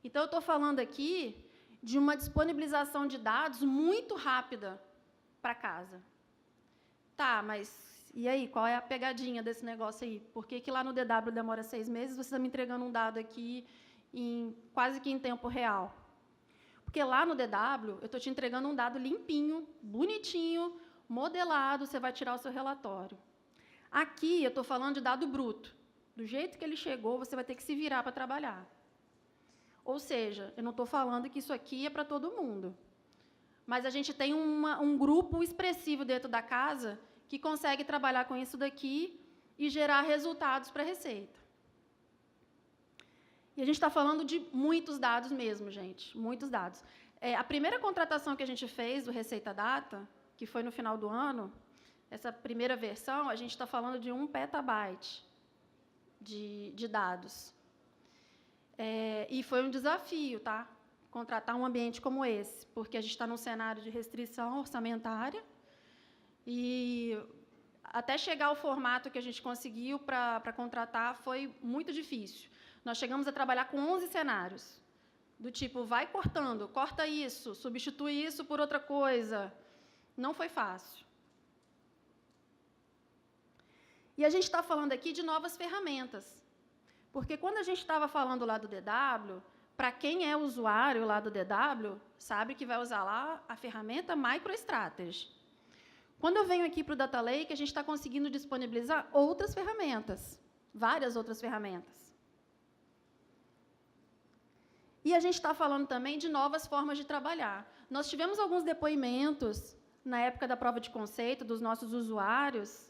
Então, eu estou falando aqui de uma disponibilização de dados muito rápida para casa. Tá, mas e aí, qual é a pegadinha desse negócio aí? Por que lá no DW demora 6 meses, você está me entregando um dado aqui quase que em tempo real? Porque lá no DW, eu estou te entregando um dado limpinho, bonitinho, modelado, você vai tirar o seu relatório. Aqui, eu estou falando de dado bruto. Do jeito que ele chegou, você vai ter que se virar para trabalhar. Ou seja, eu não estou falando que isso aqui é para todo mundo. Mas a gente tem um grupo expressivo dentro da casa que consegue trabalhar com isso daqui e gerar resultados para a Receita. E a gente está falando de muitos dados mesmo, gente, muitos dados. A primeira contratação que a gente fez do Receita Data, que foi no final do ano, essa primeira versão, a gente está falando de 1 petabyte de dados. E foi um desafio, tá? Contratar um ambiente como esse, porque a gente está num cenário de restrição orçamentária e até chegar ao formato que a gente conseguiu para contratar foi muito difícil. Nós chegamos a trabalhar com 11 cenários, do tipo, vai cortando, corta isso, substitui isso por outra coisa. Não foi fácil. E a gente está falando aqui de novas ferramentas, porque quando a gente estava falando lá do DW, para quem é usuário lá do DW, sabe que vai usar lá a ferramenta MicroStrategy. Quando eu venho aqui para o Data Lake, a gente está conseguindo disponibilizar outras ferramentas, várias outras ferramentas. E a gente está falando também de novas formas de trabalhar. Nós tivemos alguns depoimentos na época da prova de conceito dos nossos usuários,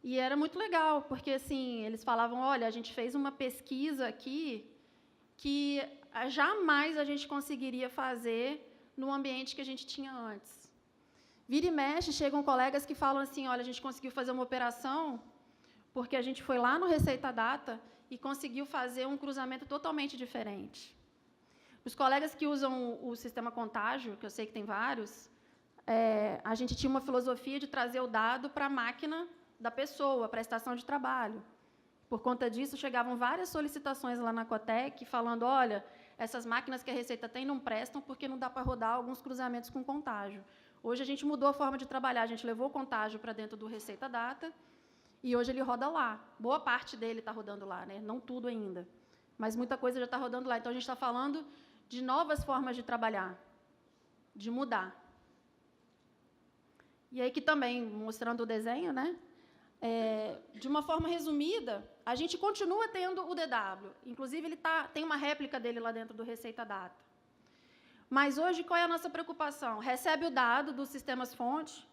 e era muito legal, porque assim, eles falavam, olha, a gente fez uma pesquisa aqui que jamais a gente conseguiria fazer no ambiente que a gente tinha antes. Vira e mexe, chegam colegas que falam assim, olha, a gente conseguiu fazer uma operação porque a gente foi lá no Receita Data e conseguiu fazer um cruzamento totalmente diferente. Os colegas que usam o sistema Contágio, que eu sei que tem vários, a gente tinha uma filosofia de trazer o dado para a máquina da pessoa, para a estação de trabalho. Por conta disso, chegavam várias solicitações lá na Cotec falando, olha, essas máquinas que a Receita tem não prestam porque não dá para rodar alguns cruzamentos com contágio. Hoje a gente mudou a forma de trabalhar, a gente levou o contágio para dentro do Receita Data e hoje ele roda lá. Boa parte dele está rodando lá, né? Não tudo ainda, mas muita coisa já está rodando lá. Então, a gente está falando de novas formas de trabalhar, de mudar. E aí que também, mostrando o desenho, né? De uma forma resumida, a gente continua tendo o DW. Inclusive, ele tem uma réplica dele lá dentro do Receita Data. Mas hoje, qual é a nossa preocupação? Recebe o dado dos sistemas fonte.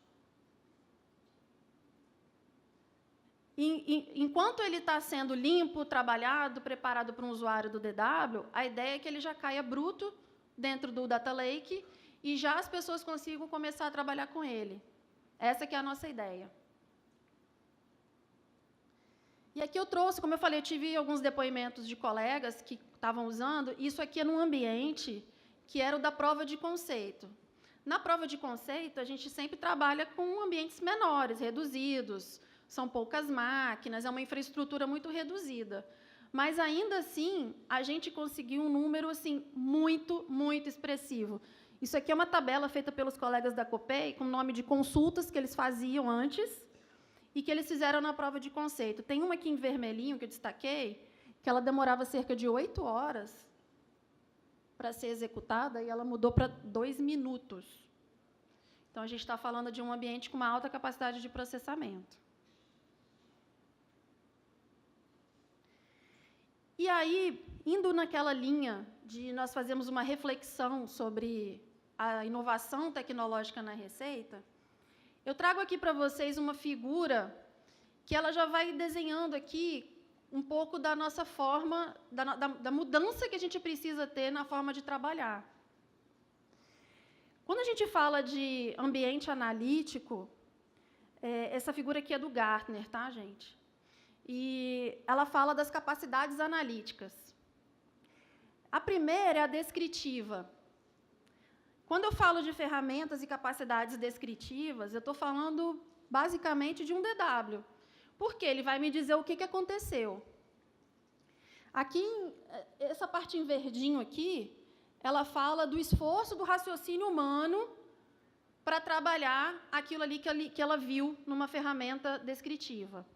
Enquanto ele está sendo limpo, trabalhado, preparado para um usuário do DW, a ideia é que ele já caia bruto dentro do Data Lake e já as pessoas consigam começar a trabalhar com ele. Essa que é a nossa ideia. E aqui eu trouxe, como eu falei, eu tive alguns depoimentos de colegas que estavam usando. Isso aqui é num ambiente que era o da prova de conceito. Na prova de conceito, a gente sempre trabalha com ambientes menores, reduzidos, são poucas máquinas, é uma infraestrutura muito reduzida. Mas, ainda assim, a gente conseguiu um número assim, muito, muito expressivo. Isso aqui é uma tabela feita pelos colegas da COPEI, com o nome de consultas que eles faziam antes e que eles fizeram na prova de conceito. Tem uma aqui em vermelhinho, que eu destaquei, que ela demorava cerca de 8 horas para ser executada, e ela mudou para 2 minutos. Então, a gente está falando de um ambiente com uma alta capacidade de processamento. E aí, indo naquela linha de nós fazermos uma reflexão sobre a inovação tecnológica na Receita, eu trago aqui para vocês uma figura que ela já vai desenhando aqui um pouco da nossa forma, da mudança que a gente precisa ter na forma de trabalhar. Quando a gente fala de ambiente analítico, essa figura aqui é do Gartner, tá, gente? E ela fala das capacidades analíticas. A primeira é a descritiva. Quando eu falo de ferramentas e capacidades descritivas, eu estou falando, basicamente, de um DW. Porque ele vai me dizer o que aconteceu. Aqui, essa parte em verdinho aqui, ela fala do esforço do raciocínio humano para trabalhar aquilo ali que ela viu numa ferramenta descritiva.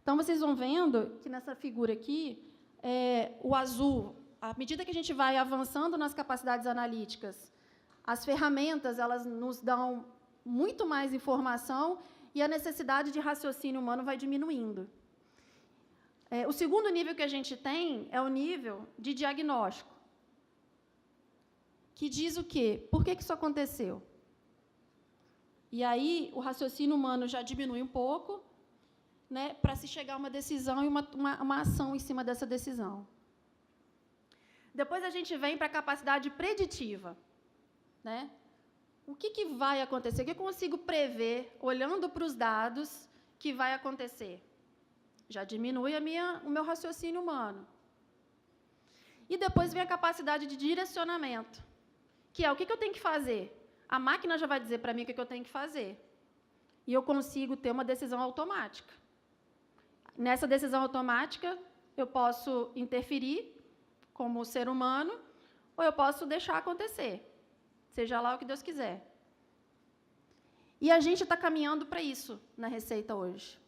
Então, vocês vão vendo que, nessa figura aqui, o azul, à medida que a gente vai avançando nas capacidades analíticas, as ferramentas elas nos dão muito mais informação e a necessidade de raciocínio humano vai diminuindo. O segundo nível que a gente tem é o nível de diagnóstico, que diz o quê? Por que isso aconteceu? E aí, o raciocínio humano já diminui um pouco, né, para se chegar a uma decisão e uma ação em cima dessa decisão. Depois, a gente vem para a capacidade preditiva. Né? O que vai acontecer? O que eu consigo prever, olhando para os dados, que vai acontecer? Já diminui o meu raciocínio humano. E depois vem a capacidade de direcionamento, que é o que eu tenho que fazer? A máquina já vai dizer para mim o que eu tenho que fazer. E eu consigo ter uma decisão automática. Nessa decisão automática, eu posso interferir como ser humano, ou eu posso deixar acontecer. Seja lá o que Deus quiser. E a gente está caminhando para isso na Receita hoje.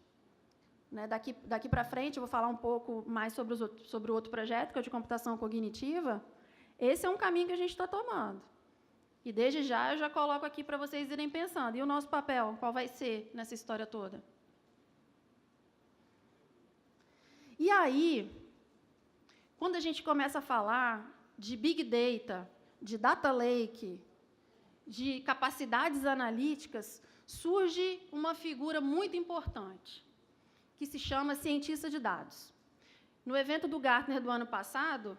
Né? Daqui para frente, eu vou falar um pouco mais sobre o outro projeto, que é o de computação cognitiva. Esse é um caminho que a gente está tomando. E, desde já, eu já coloco aqui para vocês irem pensando. E o nosso papel, qual vai ser nessa história toda? E aí, quando a gente começa a falar de Big Data, de Data Lake, de capacidades analíticas, surge uma figura muito importante, que se chama cientista de dados. No evento do Gartner do ano passado,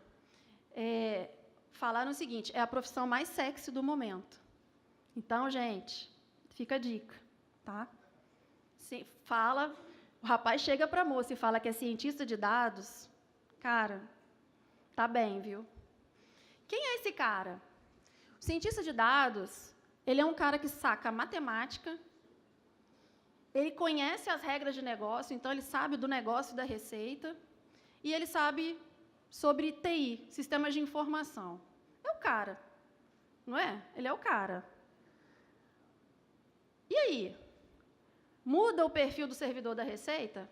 falaram o seguinte: é a profissão mais sexy do momento. Então, gente, fica a dica, tá? O rapaz chega para a moça e fala que é cientista de dados, cara, tá bem, viu? Quem é esse cara? O cientista de dados, ele é um cara que saca matemática, ele conhece as regras de negócio, então ele sabe do negócio e da receita, e ele sabe sobre TI, sistemas de informação. É o cara, não é? Ele é o cara. E aí? Muda o perfil do servidor da Receita?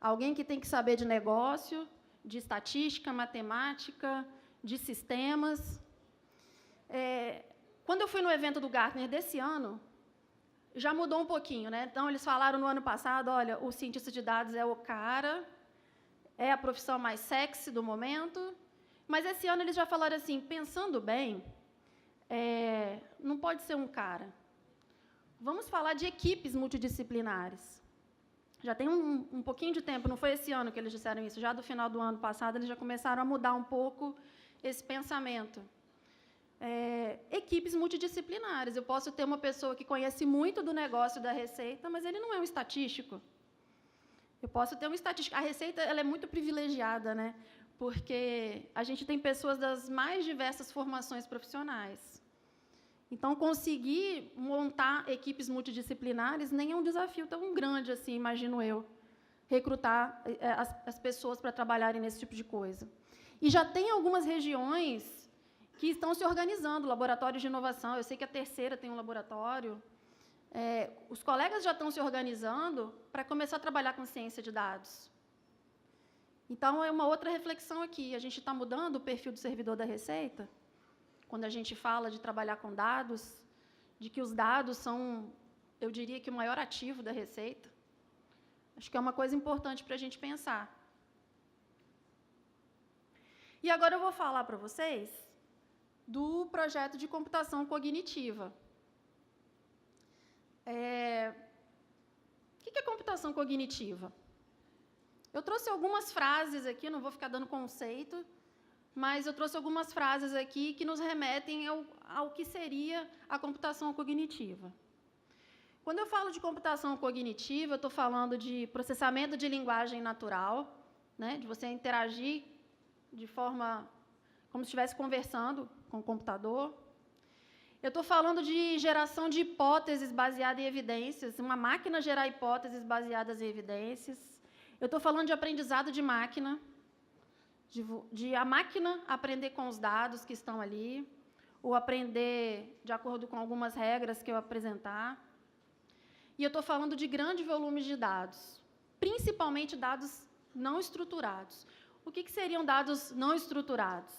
Alguém que tem que saber de negócio, de estatística, matemática, de sistemas. Quando eu fui no evento do Gartner desse ano, já mudou um pouquinho, né? Então, eles falaram no ano passado, olha, o cientista de dados é o cara, é a profissão mais sexy do momento, mas esse ano eles já falaram assim, pensando bem, não pode ser um cara. Vamos falar de equipes multidisciplinares. Já tem um pouquinho de tempo, não foi esse ano que eles disseram isso, já do final do ano passado eles já começaram a mudar um pouco esse pensamento. Equipes multidisciplinares. Eu posso ter uma pessoa que conhece muito do negócio da Receita, mas ele não é um estatístico. Eu posso ter um estatístico. A Receita ela é muito privilegiada, né? Porque a gente tem pessoas das mais diversas formações profissionais. Então, conseguir montar equipes multidisciplinares nem é um desafio tão grande assim, imagino eu, recrutar as pessoas para trabalharem nesse tipo de coisa. E já tem algumas regiões que estão se organizando, laboratórios de inovação. Eu sei que a Terceira tem um laboratório. Os colegas já estão se organizando para começar a trabalhar com ciência de dados. Então, é uma outra reflexão aqui. A gente está mudando o perfil do servidor da Receita, quando a gente fala de trabalhar com dados, de que os dados são, eu diria que o maior ativo da Receita. Acho que é uma coisa importante para a gente pensar. E agora eu vou falar para vocês do projeto de computação cognitiva. O que é computação cognitiva? Eu trouxe algumas frases aqui, não vou ficar dando conceito, mas eu trouxe algumas frases aqui que nos remetem ao que seria a computação cognitiva. Quando eu falo de computação cognitiva, eu estou falando de processamento de linguagem natural, né, de você interagir de forma como se estivesse conversando com o computador. Eu estou falando de geração de hipóteses baseadas em evidências, uma máquina gerar hipóteses baseadas em evidências. Eu estou falando de aprendizado de máquina, de a máquina aprender com os dados que estão ali, ou aprender de acordo com algumas regras que eu apresentar. E eu estou falando de grandes volumes de dados, principalmente dados não estruturados. O que seriam dados não estruturados?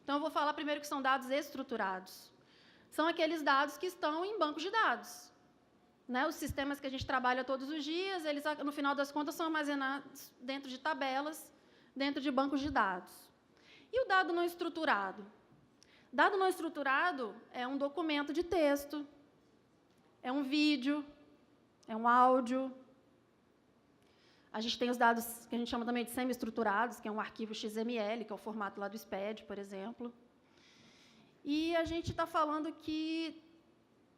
Então, eu vou falar primeiro que são dados estruturados. São aqueles dados que estão em bancos de dados. Né? Os sistemas que a gente trabalha todos os dias, eles, no final das contas, são armazenados dentro de tabelas, dentro de bancos de dados. E o dado não estruturado? Dado não estruturado é um documento de texto, é um vídeo, é um áudio. A gente tem os dados que a gente chama também de semi-estruturados, que é um arquivo XML, que é o formato lá do SPED, por exemplo. E a gente está falando que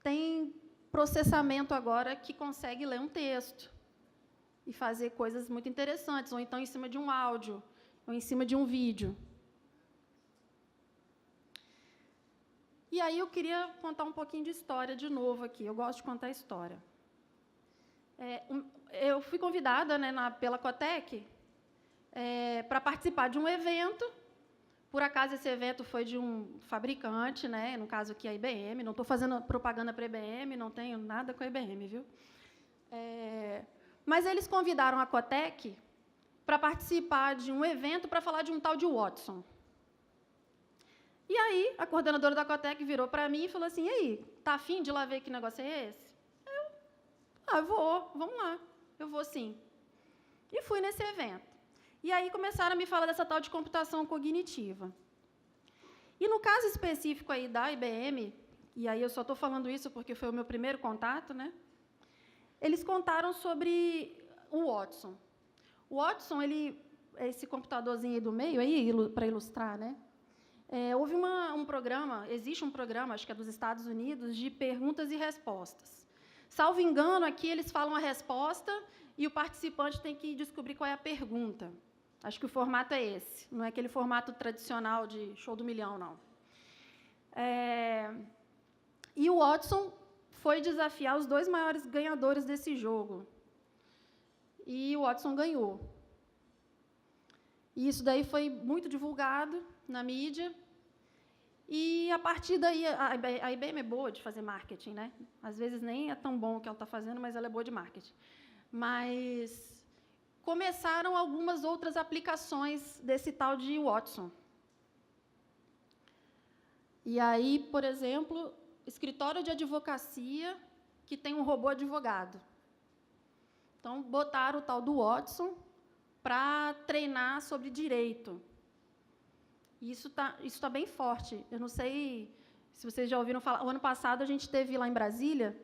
tem processamento agora que consegue ler um texto e fazer coisas muito interessantes, ou então em cima de um áudio, ou em cima de um vídeo. E aí eu queria contar um pouquinho de história de novo aqui. Eu gosto de contar história. Eu fui convidada, né, pela Cotec para participar de um evento. Por acaso, esse evento foi de um fabricante, né, no caso aqui a IBM. Não estou fazendo propaganda para a IBM, não tenho nada com a IBM, viu? Mas eles convidaram a Cotec para participar de um evento para falar de um tal de Watson. E aí, a coordenadora da Cotec virou para mim e falou assim, e aí, tá afim de ir lá ver que negócio é esse? Vou, vamos lá, eu vou sim. E fui nesse evento. E aí começaram a me falar dessa tal de computação cognitiva. E no caso específico aí da IBM, e aí eu só estou falando isso porque foi o meu primeiro contato, né? Eles contaram sobre o Watson. O Watson, ele é esse computadorzinho aí do meio, aí, para ilustrar, né? Houve um programa, existe um programa, acho que é dos Estados Unidos, de perguntas e respostas. Salvo engano, aqui eles falam a resposta e o participante tem que descobrir qual é a pergunta. Acho que o formato é esse, não é aquele formato tradicional de show do milhão, não. E o Watson foi desafiar os 2 maiores ganhadores desse jogo. E o Watson ganhou. E isso daí foi muito divulgado na mídia. E, a partir daí, a IBM é boa de fazer marketing, né? Às vezes nem é tão bom o que ela está fazendo, mas ela é boa de marketing. Mas começaram algumas outras aplicações desse tal de Watson. E aí, por exemplo, escritório de advocacia que tem um robô advogado. Então, botaram o tal do Watson para treinar sobre direito. E isso tá bem forte. Eu não sei se vocês já ouviram falar. O ano passado, a gente teve lá em Brasília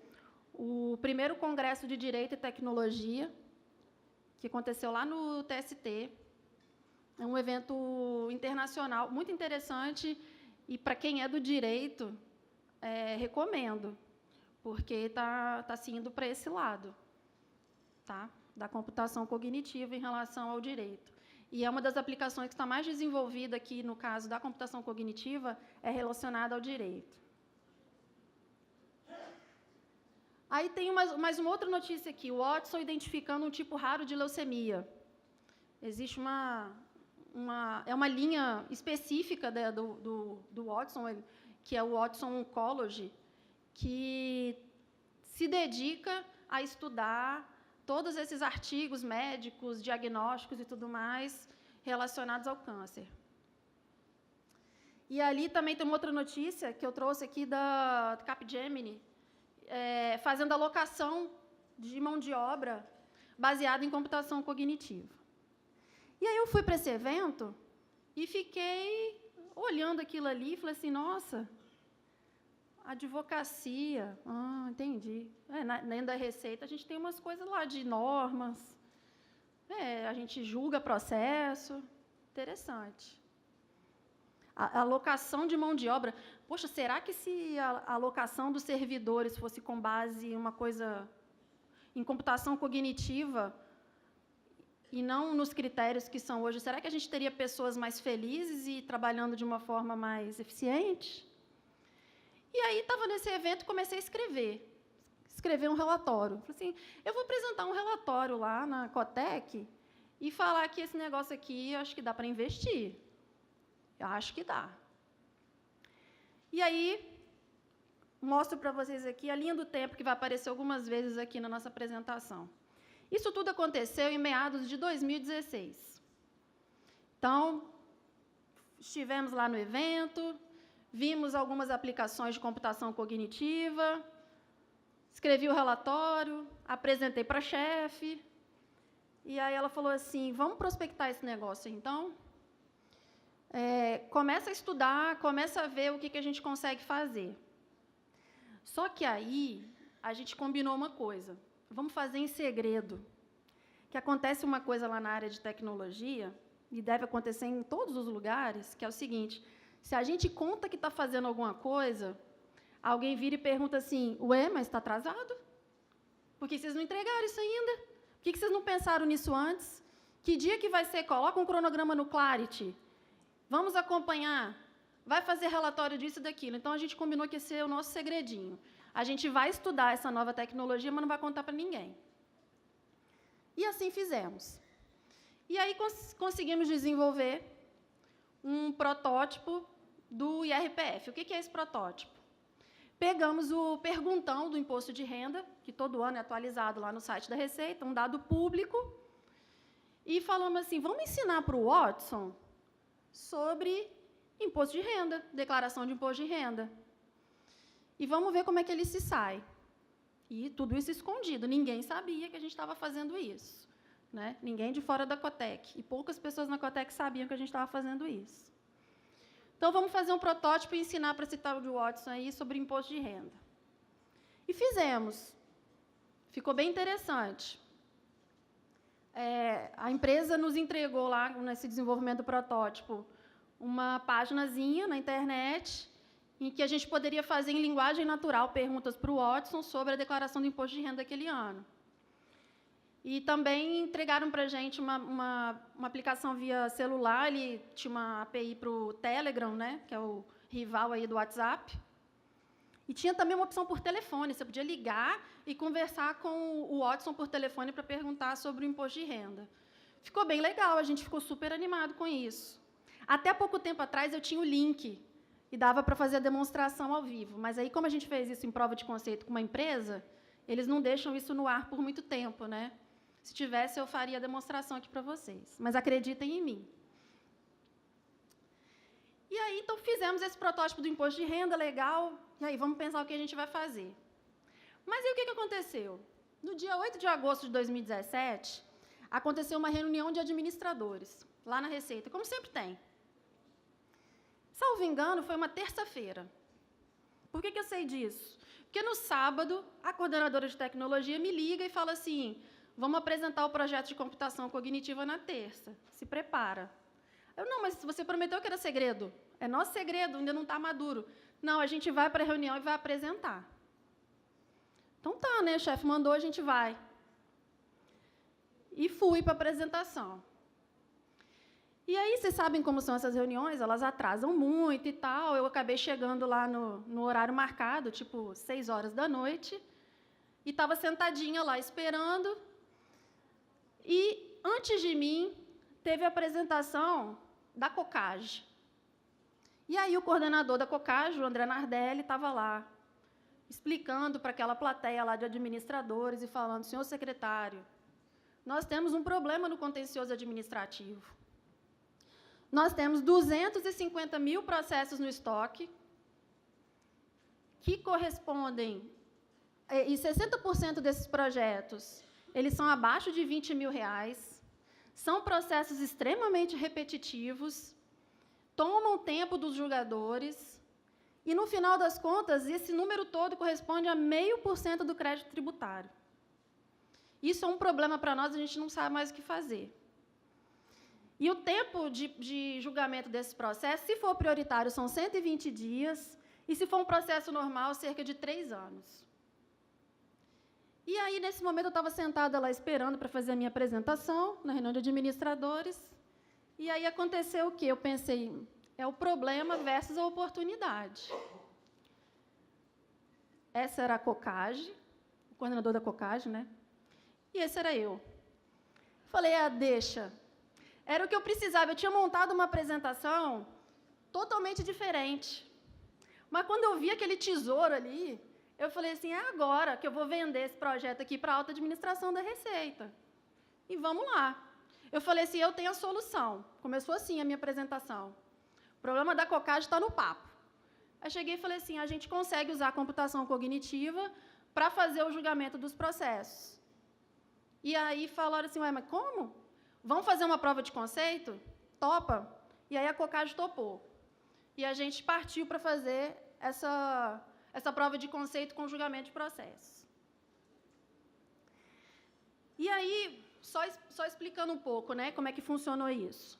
o primeiro Congresso de Direito e Tecnologia, que aconteceu lá no TST. É um evento internacional muito interessante e, para quem é do direito, recomendo, porque está se indo para esse lado, tá? Da computação cognitiva em relação ao direito. E é uma das aplicações que está mais desenvolvida aqui, no caso da computação cognitiva, é relacionada ao direito. Aí tem mais uma outra notícia aqui, o Watson identificando um tipo raro de leucemia. Existe uma linha específica do Watson, que é o Watson Oncology, que se dedica a estudar todos esses artigos médicos, diagnósticos e tudo mais relacionados ao câncer. E ali também tem uma outra notícia que eu trouxe aqui da Capgemini, fazendo alocação de mão de obra baseada em computação cognitiva. E aí eu fui para esse evento e fiquei olhando aquilo ali e falei assim, nossa, advocacia, entendi. Dentro da Receita, a gente tem umas coisas lá de normas, a gente julga processo, interessante. A alocação de mão de obra, poxa, será que se a alocação dos servidores fosse com base em uma coisa, em computação cognitiva, e não nos critérios que são hoje, será que a gente teria pessoas mais felizes e trabalhando de uma forma mais eficiente? E aí, estava nesse evento e comecei a escrever um relatório. Falei assim, eu vou apresentar um relatório lá na Cotec e falar que esse negócio aqui, acho que dá para investir. Eu acho que dá. E aí, mostro para vocês aqui a linha do tempo que vai aparecer algumas vezes aqui na nossa apresentação. Isso tudo aconteceu em meados de 2016. Então, estivemos lá no evento, vimos algumas aplicações de computação cognitiva, escrevi o relatório, apresentei para a chefe, e aí ela falou assim, vamos prospectar esse negócio, então? Começa a estudar, começa a ver o que a gente consegue fazer. Só que aí, a gente combinou uma coisa, vamos fazer em segredo, que acontece uma coisa lá na área de tecnologia, e deve acontecer em todos os lugares, que é o seguinte, se a gente conta que está fazendo alguma coisa, alguém vira e pergunta assim, ué, mas está atrasado? Por que vocês não entregaram isso ainda? Por que vocês não pensaram nisso antes? Que dia que vai ser? Coloca um cronograma no Clarity. Vamos acompanhar. Vai fazer relatório disso e daquilo. Então, a gente combinou que esse é o nosso segredinho. A gente vai estudar essa nova tecnologia, mas não vai contar para ninguém. E assim fizemos. E aí conseguimos desenvolver um protótipo do IRPF. O que é esse protótipo? Pegamos o perguntão do imposto de renda, que todo ano é atualizado lá no site da Receita, um dado público, e falamos assim, vamos ensinar para o Watson sobre imposto de renda, declaração de imposto de renda. E vamos ver como é que ele se sai. E tudo isso escondido, ninguém sabia que a gente estava fazendo isso. Né? Ninguém de fora da Cotec. E poucas pessoas na Cotec sabiam que a gente estava fazendo isso. Então, vamos fazer um protótipo e ensinar para esse tal de Watson aí sobre imposto de renda. E fizemos. Ficou bem interessante. A empresa nos entregou lá, nesse desenvolvimento do protótipo, uma paginazinha na internet em que a gente poderia fazer em linguagem natural perguntas para o Watson sobre a declaração do imposto de renda daquele ano. E também entregaram para a gente uma aplicação via celular, ele tinha uma API para o Telegram, né, que é o rival aí do WhatsApp. E tinha também uma opção por telefone, você podia ligar e conversar com o Watson por telefone para perguntar sobre o imposto de renda. Ficou bem legal, a gente ficou super animado com isso. Até pouco tempo atrás, eu tinha o link e dava para fazer a demonstração ao vivo. Mas aí, como a gente fez isso em prova de conceito com uma empresa, eles não deixam isso no ar por muito tempo, né? Se tivesse, eu faria a demonstração aqui para vocês. Mas acreditem em mim. E aí, então, fizemos esse protótipo do imposto de renda, legal. E aí, vamos pensar o que a gente vai fazer. Mas e o que aconteceu? No dia 8 de agosto de 2017, aconteceu uma reunião de administradores, lá na Receita, como sempre tem. Salvo engano, foi uma terça-feira. Por que eu sei disso? Porque no sábado, a coordenadora de tecnologia me liga e fala assim, vamos apresentar o projeto de computação cognitiva na terça, se prepara. Eu, não, mas você prometeu que era segredo. É nosso segredo, ainda não está maduro. Não, a gente vai para a reunião e vai apresentar. Então tá, né, o chefe mandou, a gente vai. E fui para a apresentação. E aí, vocês sabem como são essas reuniões, elas atrasam muito e tal. Eu acabei chegando lá no horário marcado, tipo 6 horas da noite, e estava sentadinha lá esperando. E, antes de mim, teve a apresentação da Cocage. E aí, o coordenador da Cocage, o André Nardelli, estava lá, explicando para aquela plateia lá de administradores e falando, senhor secretário, nós temos um problema no contencioso administrativo. Nós temos 250 mil processos no estoque, que correspondem, e 60% desses projetos, eles são abaixo de R$20 mil, são processos extremamente repetitivos, tomam tempo dos julgadores, e, no final das contas, esse número todo corresponde a 0,5% do crédito tributário. Isso é um problema para nós, a gente não sabe mais o que fazer. E o tempo de julgamento desse processo, se for prioritário, são 120 dias, e se for um processo normal, cerca de 3 anos. E aí, nesse momento, eu estava sentada lá esperando para fazer a minha apresentação, na reunião de administradores, e aí aconteceu o quê? Eu pensei, é o problema versus a oportunidade. Essa era a Cocage, o coordenador da Cocage, né? E esse era eu. Falei, deixa. Era o que eu precisava. Eu tinha montado uma apresentação totalmente diferente. Mas, quando eu vi aquele tesouro ali, eu falei assim, é agora que eu vou vender esse projeto aqui para a alta administração da Receita. E vamos lá. Eu falei assim, eu tenho a solução. Começou assim a minha apresentação. O problema da Cocage está no papo. Aí cheguei e falei assim, a gente consegue usar a computação cognitiva para fazer o julgamento dos processos. E aí falaram assim, ué, mas como? Vamos fazer uma prova de conceito? Topa? E aí a Cocage topou. E a gente partiu para fazer essa prova de conceito com julgamento de processos. E aí, só explicando um pouco, né, como é que funcionou isso.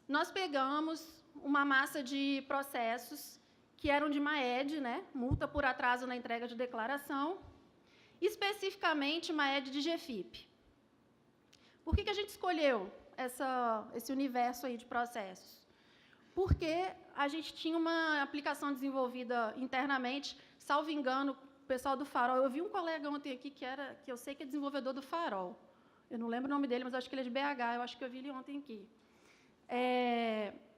Nós pegamos uma massa de processos que eram de MAED, né, multa por atraso na entrega de declaração, especificamente MAED de GFIP. Por que a gente escolheu esse universo aí de processos? Porque a gente tinha uma aplicação desenvolvida internamente, salvo engano, o pessoal do Farol. Eu vi um colega ontem aqui que eu sei que é desenvolvedor do Farol. Eu não lembro o nome dele, mas acho que ele é de BH, eu acho que eu vi ele ontem aqui.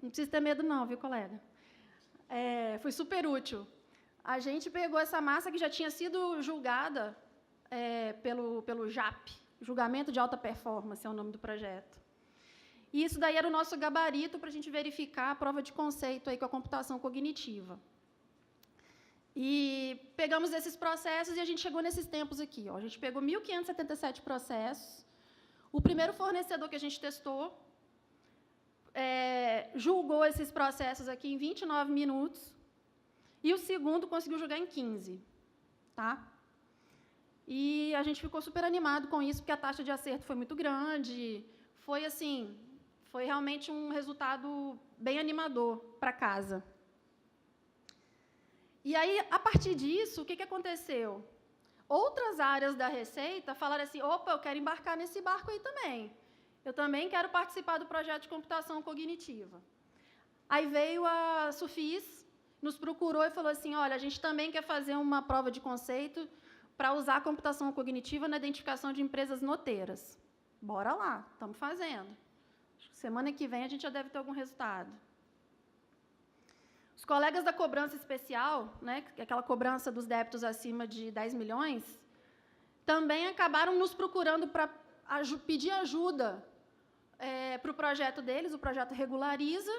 Não precisa ter medo não, viu, colega? Foi super útil. A gente pegou essa massa que já tinha sido julgada pelo JAP, Julgamento de Alta Performance, é o nome do projeto. E isso daí era o nosso gabarito para a gente verificar a prova de conceito aí com a computação cognitiva. E pegamos esses processos e a gente chegou nesses tempos aqui. Ó. A gente pegou 1.577 processos. O primeiro fornecedor que a gente testou julgou esses processos aqui em 29 minutos e o segundo conseguiu julgar em 15. Tá? E a gente ficou super animado com isso, porque a taxa de acerto foi muito grande. Foi assim, foi realmente um resultado bem animador para casa. E aí, a partir disso, o que aconteceu? Outras áreas da Receita falaram assim, opa, eu quero embarcar nesse barco aí também. Eu também quero participar do projeto de computação cognitiva. Aí veio a Sufis, nos procurou e falou assim, olha, a gente também quer fazer uma prova de conceito para usar a computação cognitiva na identificação de empresas noteiras. Bora lá, estamos fazendo. Semana que vem a gente já deve ter algum resultado. Os colegas da cobrança especial, né, aquela cobrança dos débitos acima de 10 milhões, também acabaram nos procurando para pedir ajuda para o projeto deles, o projeto Regulariza,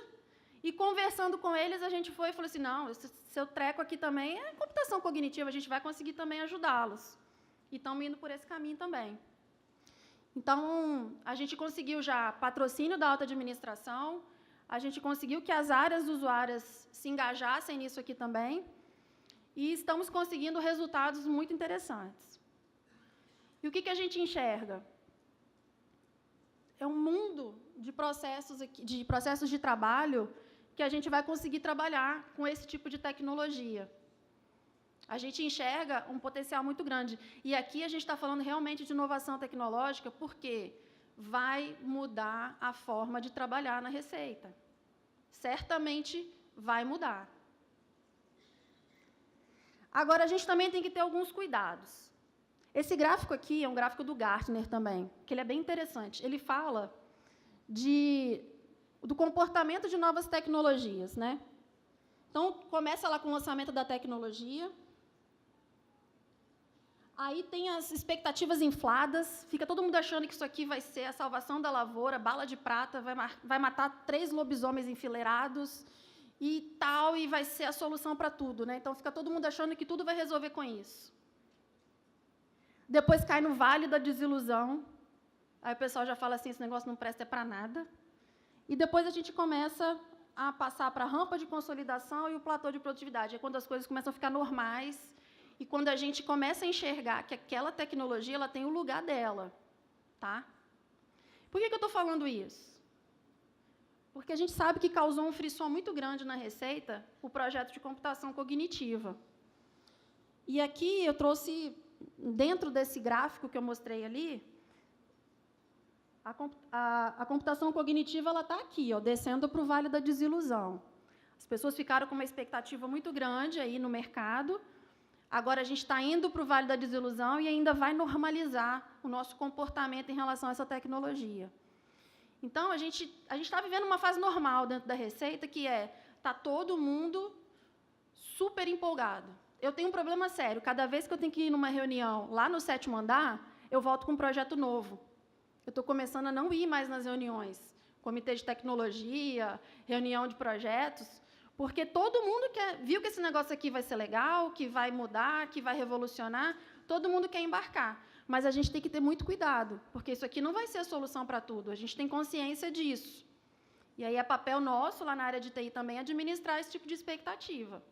e conversando com eles, a gente foi e falou assim, não, seu treco aqui também é computação cognitiva, a gente vai conseguir também ajudá-los. E estamos indo por esse caminho também. Então, a gente conseguiu já patrocínio da alta administração, a gente conseguiu que as áreas usuárias se engajassem nisso aqui também, e estamos conseguindo resultados muito interessantes. E o que a gente enxerga? É um mundo de processos de trabalho que a gente vai conseguir trabalhar com esse tipo de tecnologia. A gente enxerga um potencial muito grande. E aqui a gente está falando realmente de inovação tecnológica, porque vai mudar a forma de trabalhar na Receita. Certamente vai mudar. Agora, a gente também tem que ter alguns cuidados. Esse gráfico aqui é um gráfico do Gartner também, que ele é bem interessante. Ele fala do comportamento de novas tecnologias, né? Então, começa lá com o lançamento da tecnologia. Aí tem as expectativas infladas, fica todo mundo achando que isso aqui vai ser a salvação da lavoura, bala de prata, vai matar 3 lobisomens enfileirados e tal, e vai ser a solução para tudo, né? Então, fica todo mundo achando que tudo vai resolver com isso. Depois cai no vale da desilusão, aí o pessoal já fala assim, esse negócio não presta para nada. E depois a gente começa a passar para a rampa de consolidação e o platô de produtividade, é quando as coisas começam a ficar normais, e quando a gente começa a enxergar que aquela tecnologia ela tem o lugar dela. Tá? Por que eu estou falando isso? Porque a gente sabe que causou um frisson muito grande na Receita o projeto de computação cognitiva. E aqui eu trouxe, dentro desse gráfico que eu mostrei ali, a computação cognitiva está aqui, ó, descendo para o Vale da Desilusão. As pessoas ficaram com uma expectativa muito grande aí no mercado. Agora, a gente está indo para o Vale da Desilusão e ainda vai normalizar o nosso comportamento em relação a essa tecnologia. Então, a gente está vivendo uma fase normal dentro da Receita, que está todo mundo super empolgado. Eu tenho um problema sério. Cada vez que eu tenho que ir numa reunião lá no 7º andar, eu volto com um projeto novo. Eu estou começando a não ir mais nas reuniões, comitê de tecnologia, reunião de projetos, porque todo mundo viu que esse negócio aqui vai ser legal, que vai mudar, que vai revolucionar, todo mundo quer embarcar. Mas a gente tem que ter muito cuidado, porque isso aqui não vai ser a solução para tudo, a gente tem consciência disso. E aí é papel nosso, lá na área de TI também, administrar esse tipo de expectativa.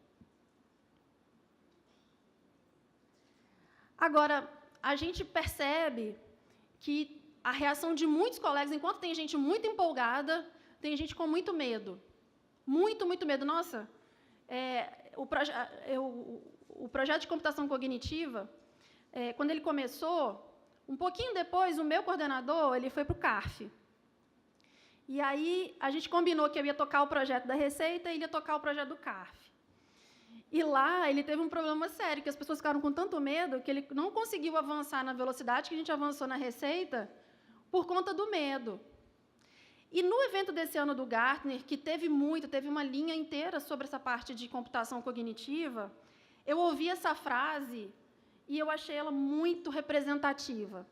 Agora, a gente percebe que a reação de muitos colegas, enquanto tem gente muito empolgada, tem gente com muito medo. Muito, muito medo. Nossa, o projeto de computação cognitiva, quando ele começou, um pouquinho depois, o meu coordenador ele foi para o CARF. E aí, a gente combinou que eu ia tocar o projeto da Receita e ele ia tocar o projeto do CARF. E lá, ele teve um problema sério, que as pessoas ficaram com tanto medo que ele não conseguiu avançar na velocidade que a gente avançou na Receita por conta do medo. E no evento desse ano do Gartner, que teve uma linha inteira sobre essa parte de computação cognitiva, eu ouvi essa frase e eu achei ela muito representativa.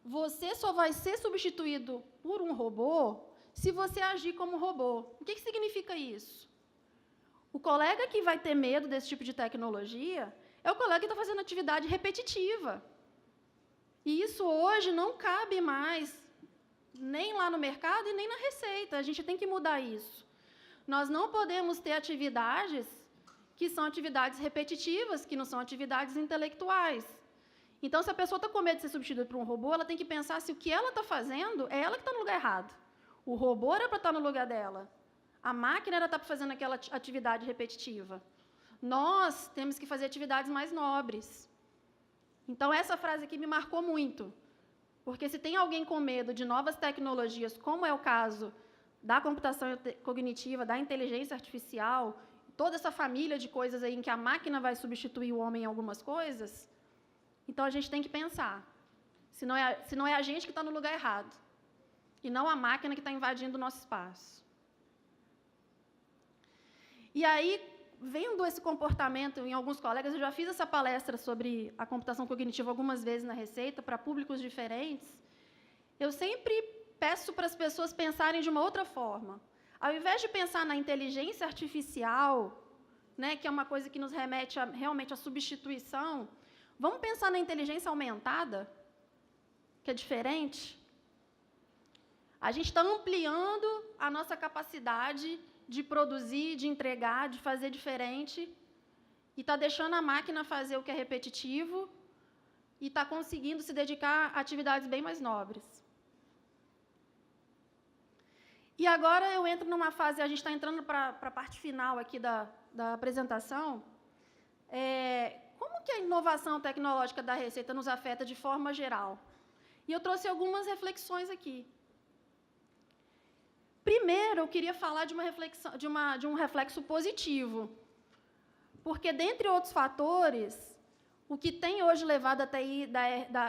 Você só vai ser substituído por um robô se você agir como robô. O que significa isso? O colega que vai ter medo desse tipo de tecnologia é o colega que está fazendo atividade repetitiva. E isso hoje não cabe mais nem lá no mercado e nem na receita. A gente tem que mudar isso. Nós não podemos ter atividades que são atividades repetitivas, que não são atividades intelectuais. Então, se a pessoa está com medo de ser substituída por um robô, ela tem que pensar se o que ela está fazendo é ela que está no lugar errado. O robô era para estar no lugar dela. A máquina era para estar fazendo aquela atividade repetitiva. Nós temos que fazer atividades mais nobres. Então, essa frase aqui me marcou muito. Porque se tem alguém com medo de novas tecnologias, como é o caso da computação cognitiva, da inteligência artificial, toda essa família de coisas aí em que a máquina vai substituir o homem em algumas coisas, então a gente tem que pensar se não é a gente que está no lugar errado, e não a máquina que está invadindo o nosso espaço. E aí, vendo esse comportamento em alguns colegas, eu já fiz essa palestra sobre a computação cognitiva algumas vezes na Receita, para públicos diferentes, eu sempre peço para as pessoas pensarem de uma outra forma. Ao invés de pensar na inteligência artificial, né, que é uma coisa que nos remete realmente à substituição, vamos pensar na inteligência aumentada, que é diferente. A gente está ampliando a nossa capacidade de produzir, de entregar, de fazer diferente, e está deixando a máquina fazer o que é repetitivo, e está conseguindo se dedicar a atividades bem mais nobres. E agora eu entro numa fase, a gente está entrando para a parte final aqui da apresentação. Como que a inovação tecnológica da Receita nos afeta de forma geral? E eu trouxe algumas reflexões aqui. Primeiro, eu queria falar de um reflexo positivo, porque, dentre outros fatores, o que tem hoje levado a TI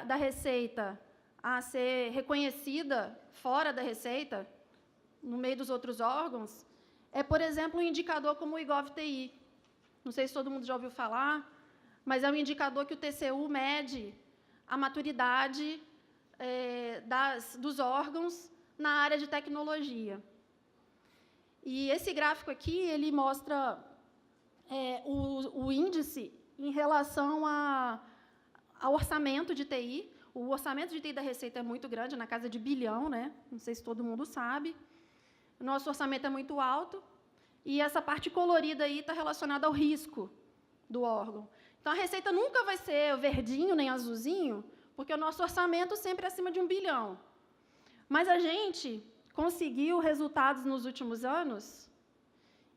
da Receita a ser reconhecida fora da Receita, no meio dos outros órgãos, é, por exemplo, um indicador como o IGOV-TI. Não sei se todo mundo já ouviu falar, mas é um indicador que o TCU mede a maturidade dos órgãos na área de tecnologia. E esse gráfico aqui, ele mostra o índice em relação ao orçamento de TI. O orçamento de TI da Receita é muito grande, na casa de R$ 1 bilhão, né? Não sei se todo mundo sabe. Nosso orçamento é muito alto, e essa parte colorida aí está relacionada ao risco do órgão. Então, a Receita nunca vai ser verdinho nem azulzinho, porque o nosso orçamento sempre é acima de R$ 1 bilhão. Mas a gente conseguiu resultados nos últimos anos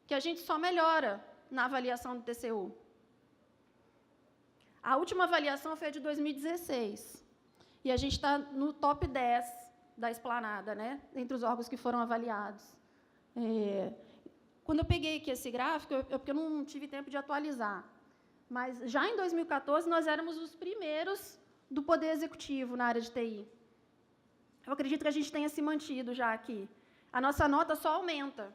que a gente só melhora na avaliação do TCU. A última avaliação foi a de 2016, e a gente está no top 10 da esplanada, né, entre os órgãos que foram avaliados. Quando eu peguei aqui esse gráfico, porque eu não tive tempo de atualizar, mas já em 2014 nós éramos os primeiros do Poder Executivo na área de TI. Eu acredito que a gente tenha se mantido já aqui. A nossa nota só aumenta.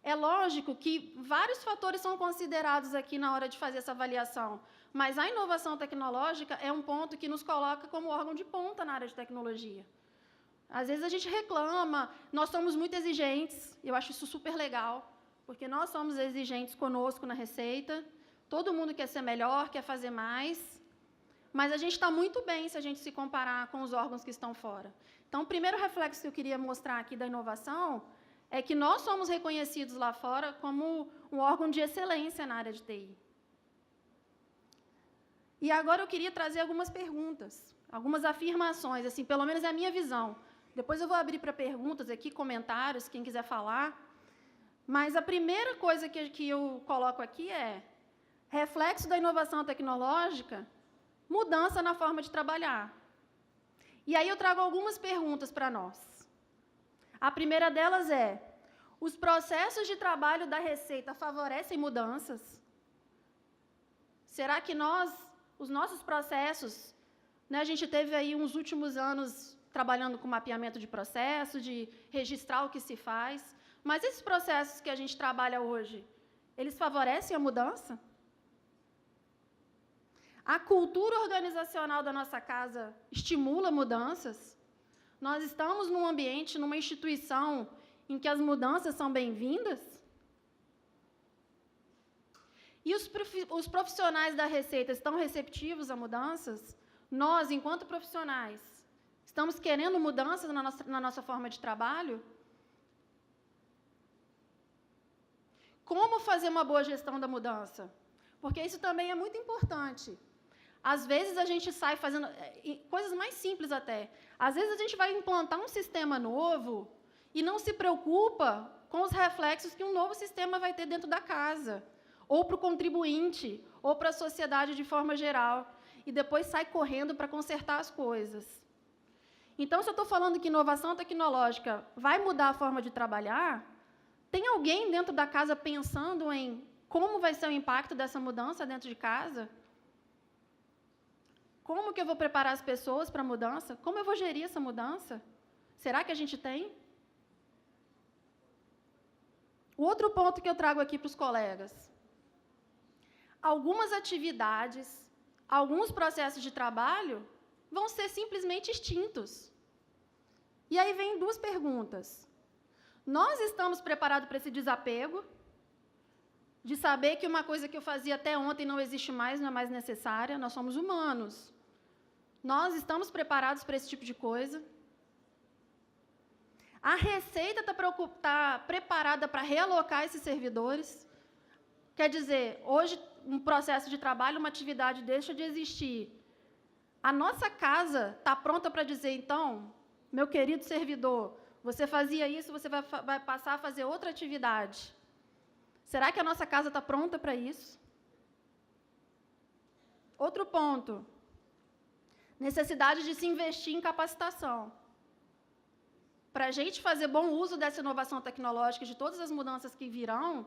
É lógico que vários fatores são considerados aqui na hora de fazer essa avaliação, mas a inovação tecnológica é um ponto que nos coloca como órgão de ponta na área de tecnologia. Às vezes a gente reclama, nós somos muito exigentes, eu acho isso super legal, porque nós somos exigentes conosco na Receita, todo mundo quer ser melhor, quer fazer mais, mas a gente está muito bem se a gente se comparar com os órgãos que estão fora. Então, o primeiro reflexo que eu queria mostrar aqui da inovação é que nós somos reconhecidos lá fora como um órgão de excelência na área de TI. E agora eu queria trazer algumas perguntas, algumas afirmações, assim, pelo menos é a minha visão. Depois eu vou abrir para perguntas aqui, comentários, quem quiser falar. Mas a primeira coisa que eu coloco aqui é reflexo da inovação tecnológica, mudança na forma de trabalhar. E aí eu trago algumas perguntas para nós. A primeira delas é: os processos de trabalho da Receita favorecem mudanças? Será que os nossos processos, né, a gente teve aí uns últimos anos trabalhando com mapeamento de processo, de registrar o que se faz, mas esses processos que a gente trabalha hoje, eles favorecem a mudança? A cultura organizacional da nossa casa estimula mudanças? Nós estamos num ambiente, numa instituição em que as mudanças são bem-vindas? E os profissionais da Receita estão receptivos a mudanças? Nós, enquanto profissionais, Estamos querendo mudanças na nossa forma de trabalho? Como fazer uma boa gestão da mudança? Porque isso também é muito importante. Às vezes a gente sai fazendo coisas mais simples até. Às vezes a gente vai implantar um sistema novo e não se preocupa com os reflexos que um novo sistema vai ter dentro da casa, ou para o contribuinte, ou para a sociedade de forma geral, e depois sai correndo para consertar as coisas. Então, se eu estou falando que inovação tecnológica vai mudar a forma de trabalhar, tem alguém dentro da casa pensando em como vai ser o impacto dessa mudança dentro de casa? Como que eu vou preparar as pessoas para a mudança? Como eu vou gerir essa mudança? Será que a gente tem? O outro ponto que eu trago aqui para os colegas. Algumas atividades, alguns processos de trabalho vão ser simplesmente extintos. E aí vem duas perguntas. Nós estamos preparados para esse desapego, de saber que uma coisa que eu fazia até ontem não existe mais, não é mais necessária? Nós somos humanos. Nós estamos preparados para esse tipo de coisa? A Receita está preparada para realocar esses servidores? Quer dizer, hoje, um processo de trabalho, uma atividade deixa de existir. A nossa casa está pronta para dizer, então, meu querido servidor, você fazia isso, você vai passar a fazer outra atividade. Será que a nossa casa está pronta para isso? Outro ponto. Necessidade de se investir em capacitação. Para a gente fazer bom uso dessa inovação tecnológica, de todas as mudanças que virão,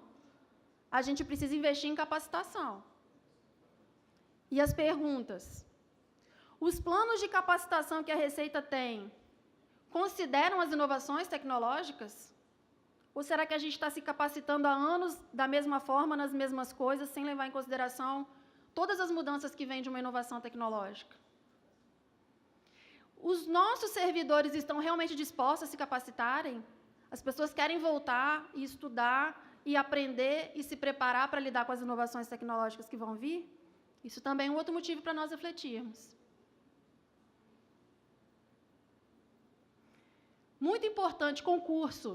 a gente precisa investir em capacitação. E as perguntas? Os planos de capacitação que a Receita tem consideram as inovações tecnológicas? Ou será que a gente está se capacitando há anos da mesma forma, nas mesmas coisas, sem levar em consideração todas as mudanças que vêm de uma inovação tecnológica? Os nossos servidores estão realmente dispostos a se capacitarem? As pessoas querem voltar e estudar e aprender e se preparar para lidar com as inovações tecnológicas que vão vir? Isso também é um outro motivo para nós refletirmos. Muito importante, concurso.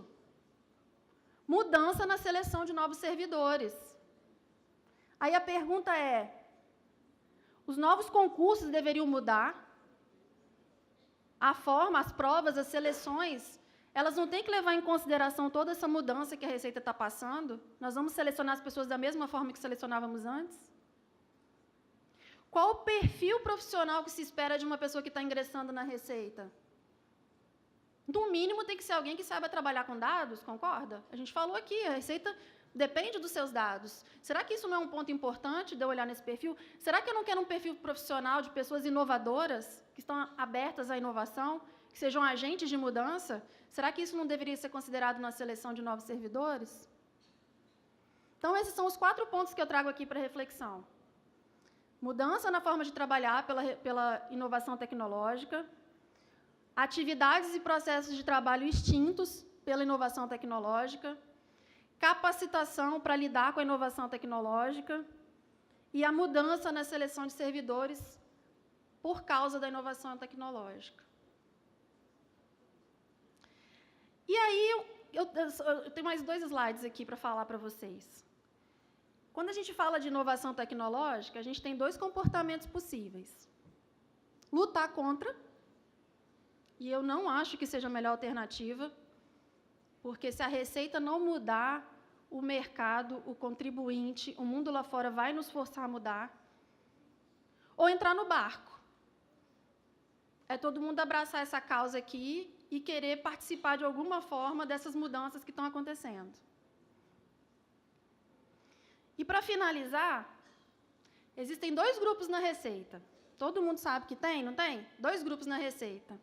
Mudança na seleção de novos servidores. Aí a pergunta é, os novos concursos deveriam mudar? A forma, as provas, as seleções, elas não têm que levar em consideração toda essa mudança que a Receita está passando? Nós vamos selecionar as pessoas da mesma forma que selecionávamos antes? Qual o perfil profissional que se espera de uma pessoa que está ingressando na Receita? No mínimo, tem que ser alguém que saiba trabalhar com dados, concorda? A gente falou aqui, a Receita depende dos seus dados. Será que isso não é um ponto importante de eu olhar nesse perfil? Será que eu não quero um perfil profissional de pessoas inovadoras, que estão abertas à inovação, que sejam agentes de mudança? Será que isso não deveria ser considerado na seleção de novos servidores? Então, esses são os 4 pontos que eu trago aqui para reflexão. Mudança na forma de trabalhar pela inovação tecnológica, atividades e processos de trabalho extintos pela inovação tecnológica, capacitação para lidar com a inovação tecnológica e a mudança na seleção de servidores por causa da inovação tecnológica. E aí, eu tenho mais 2 slides aqui para falar para vocês. Quando a gente fala de inovação tecnológica, a gente tem 2 comportamentos possíveis. Lutar contra, e eu não acho que seja a melhor alternativa, porque se a Receita não mudar, o mercado, o contribuinte, o mundo lá fora vai nos forçar a mudar. Ou entrar no barco. É todo mundo abraçar essa causa aqui e querer participar de alguma forma dessas mudanças que estão acontecendo. E para finalizar, existem 2 grupos na Receita. Todo mundo sabe que tem, não tem? 2 grupos na Receita.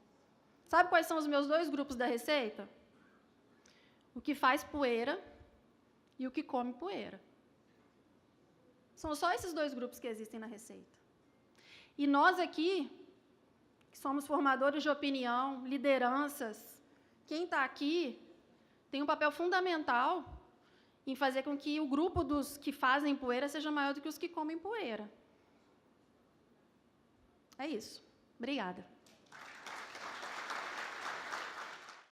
Sabe quais são os meus 2 grupos da Receita? O que faz poeira e o que come poeira. São só esses 2 grupos que existem na Receita. E nós aqui, que somos formadores de opinião, lideranças, quem está aqui tem um papel fundamental em fazer com que o grupo dos que fazem poeira seja maior do que os que comem poeira. É isso. Obrigada.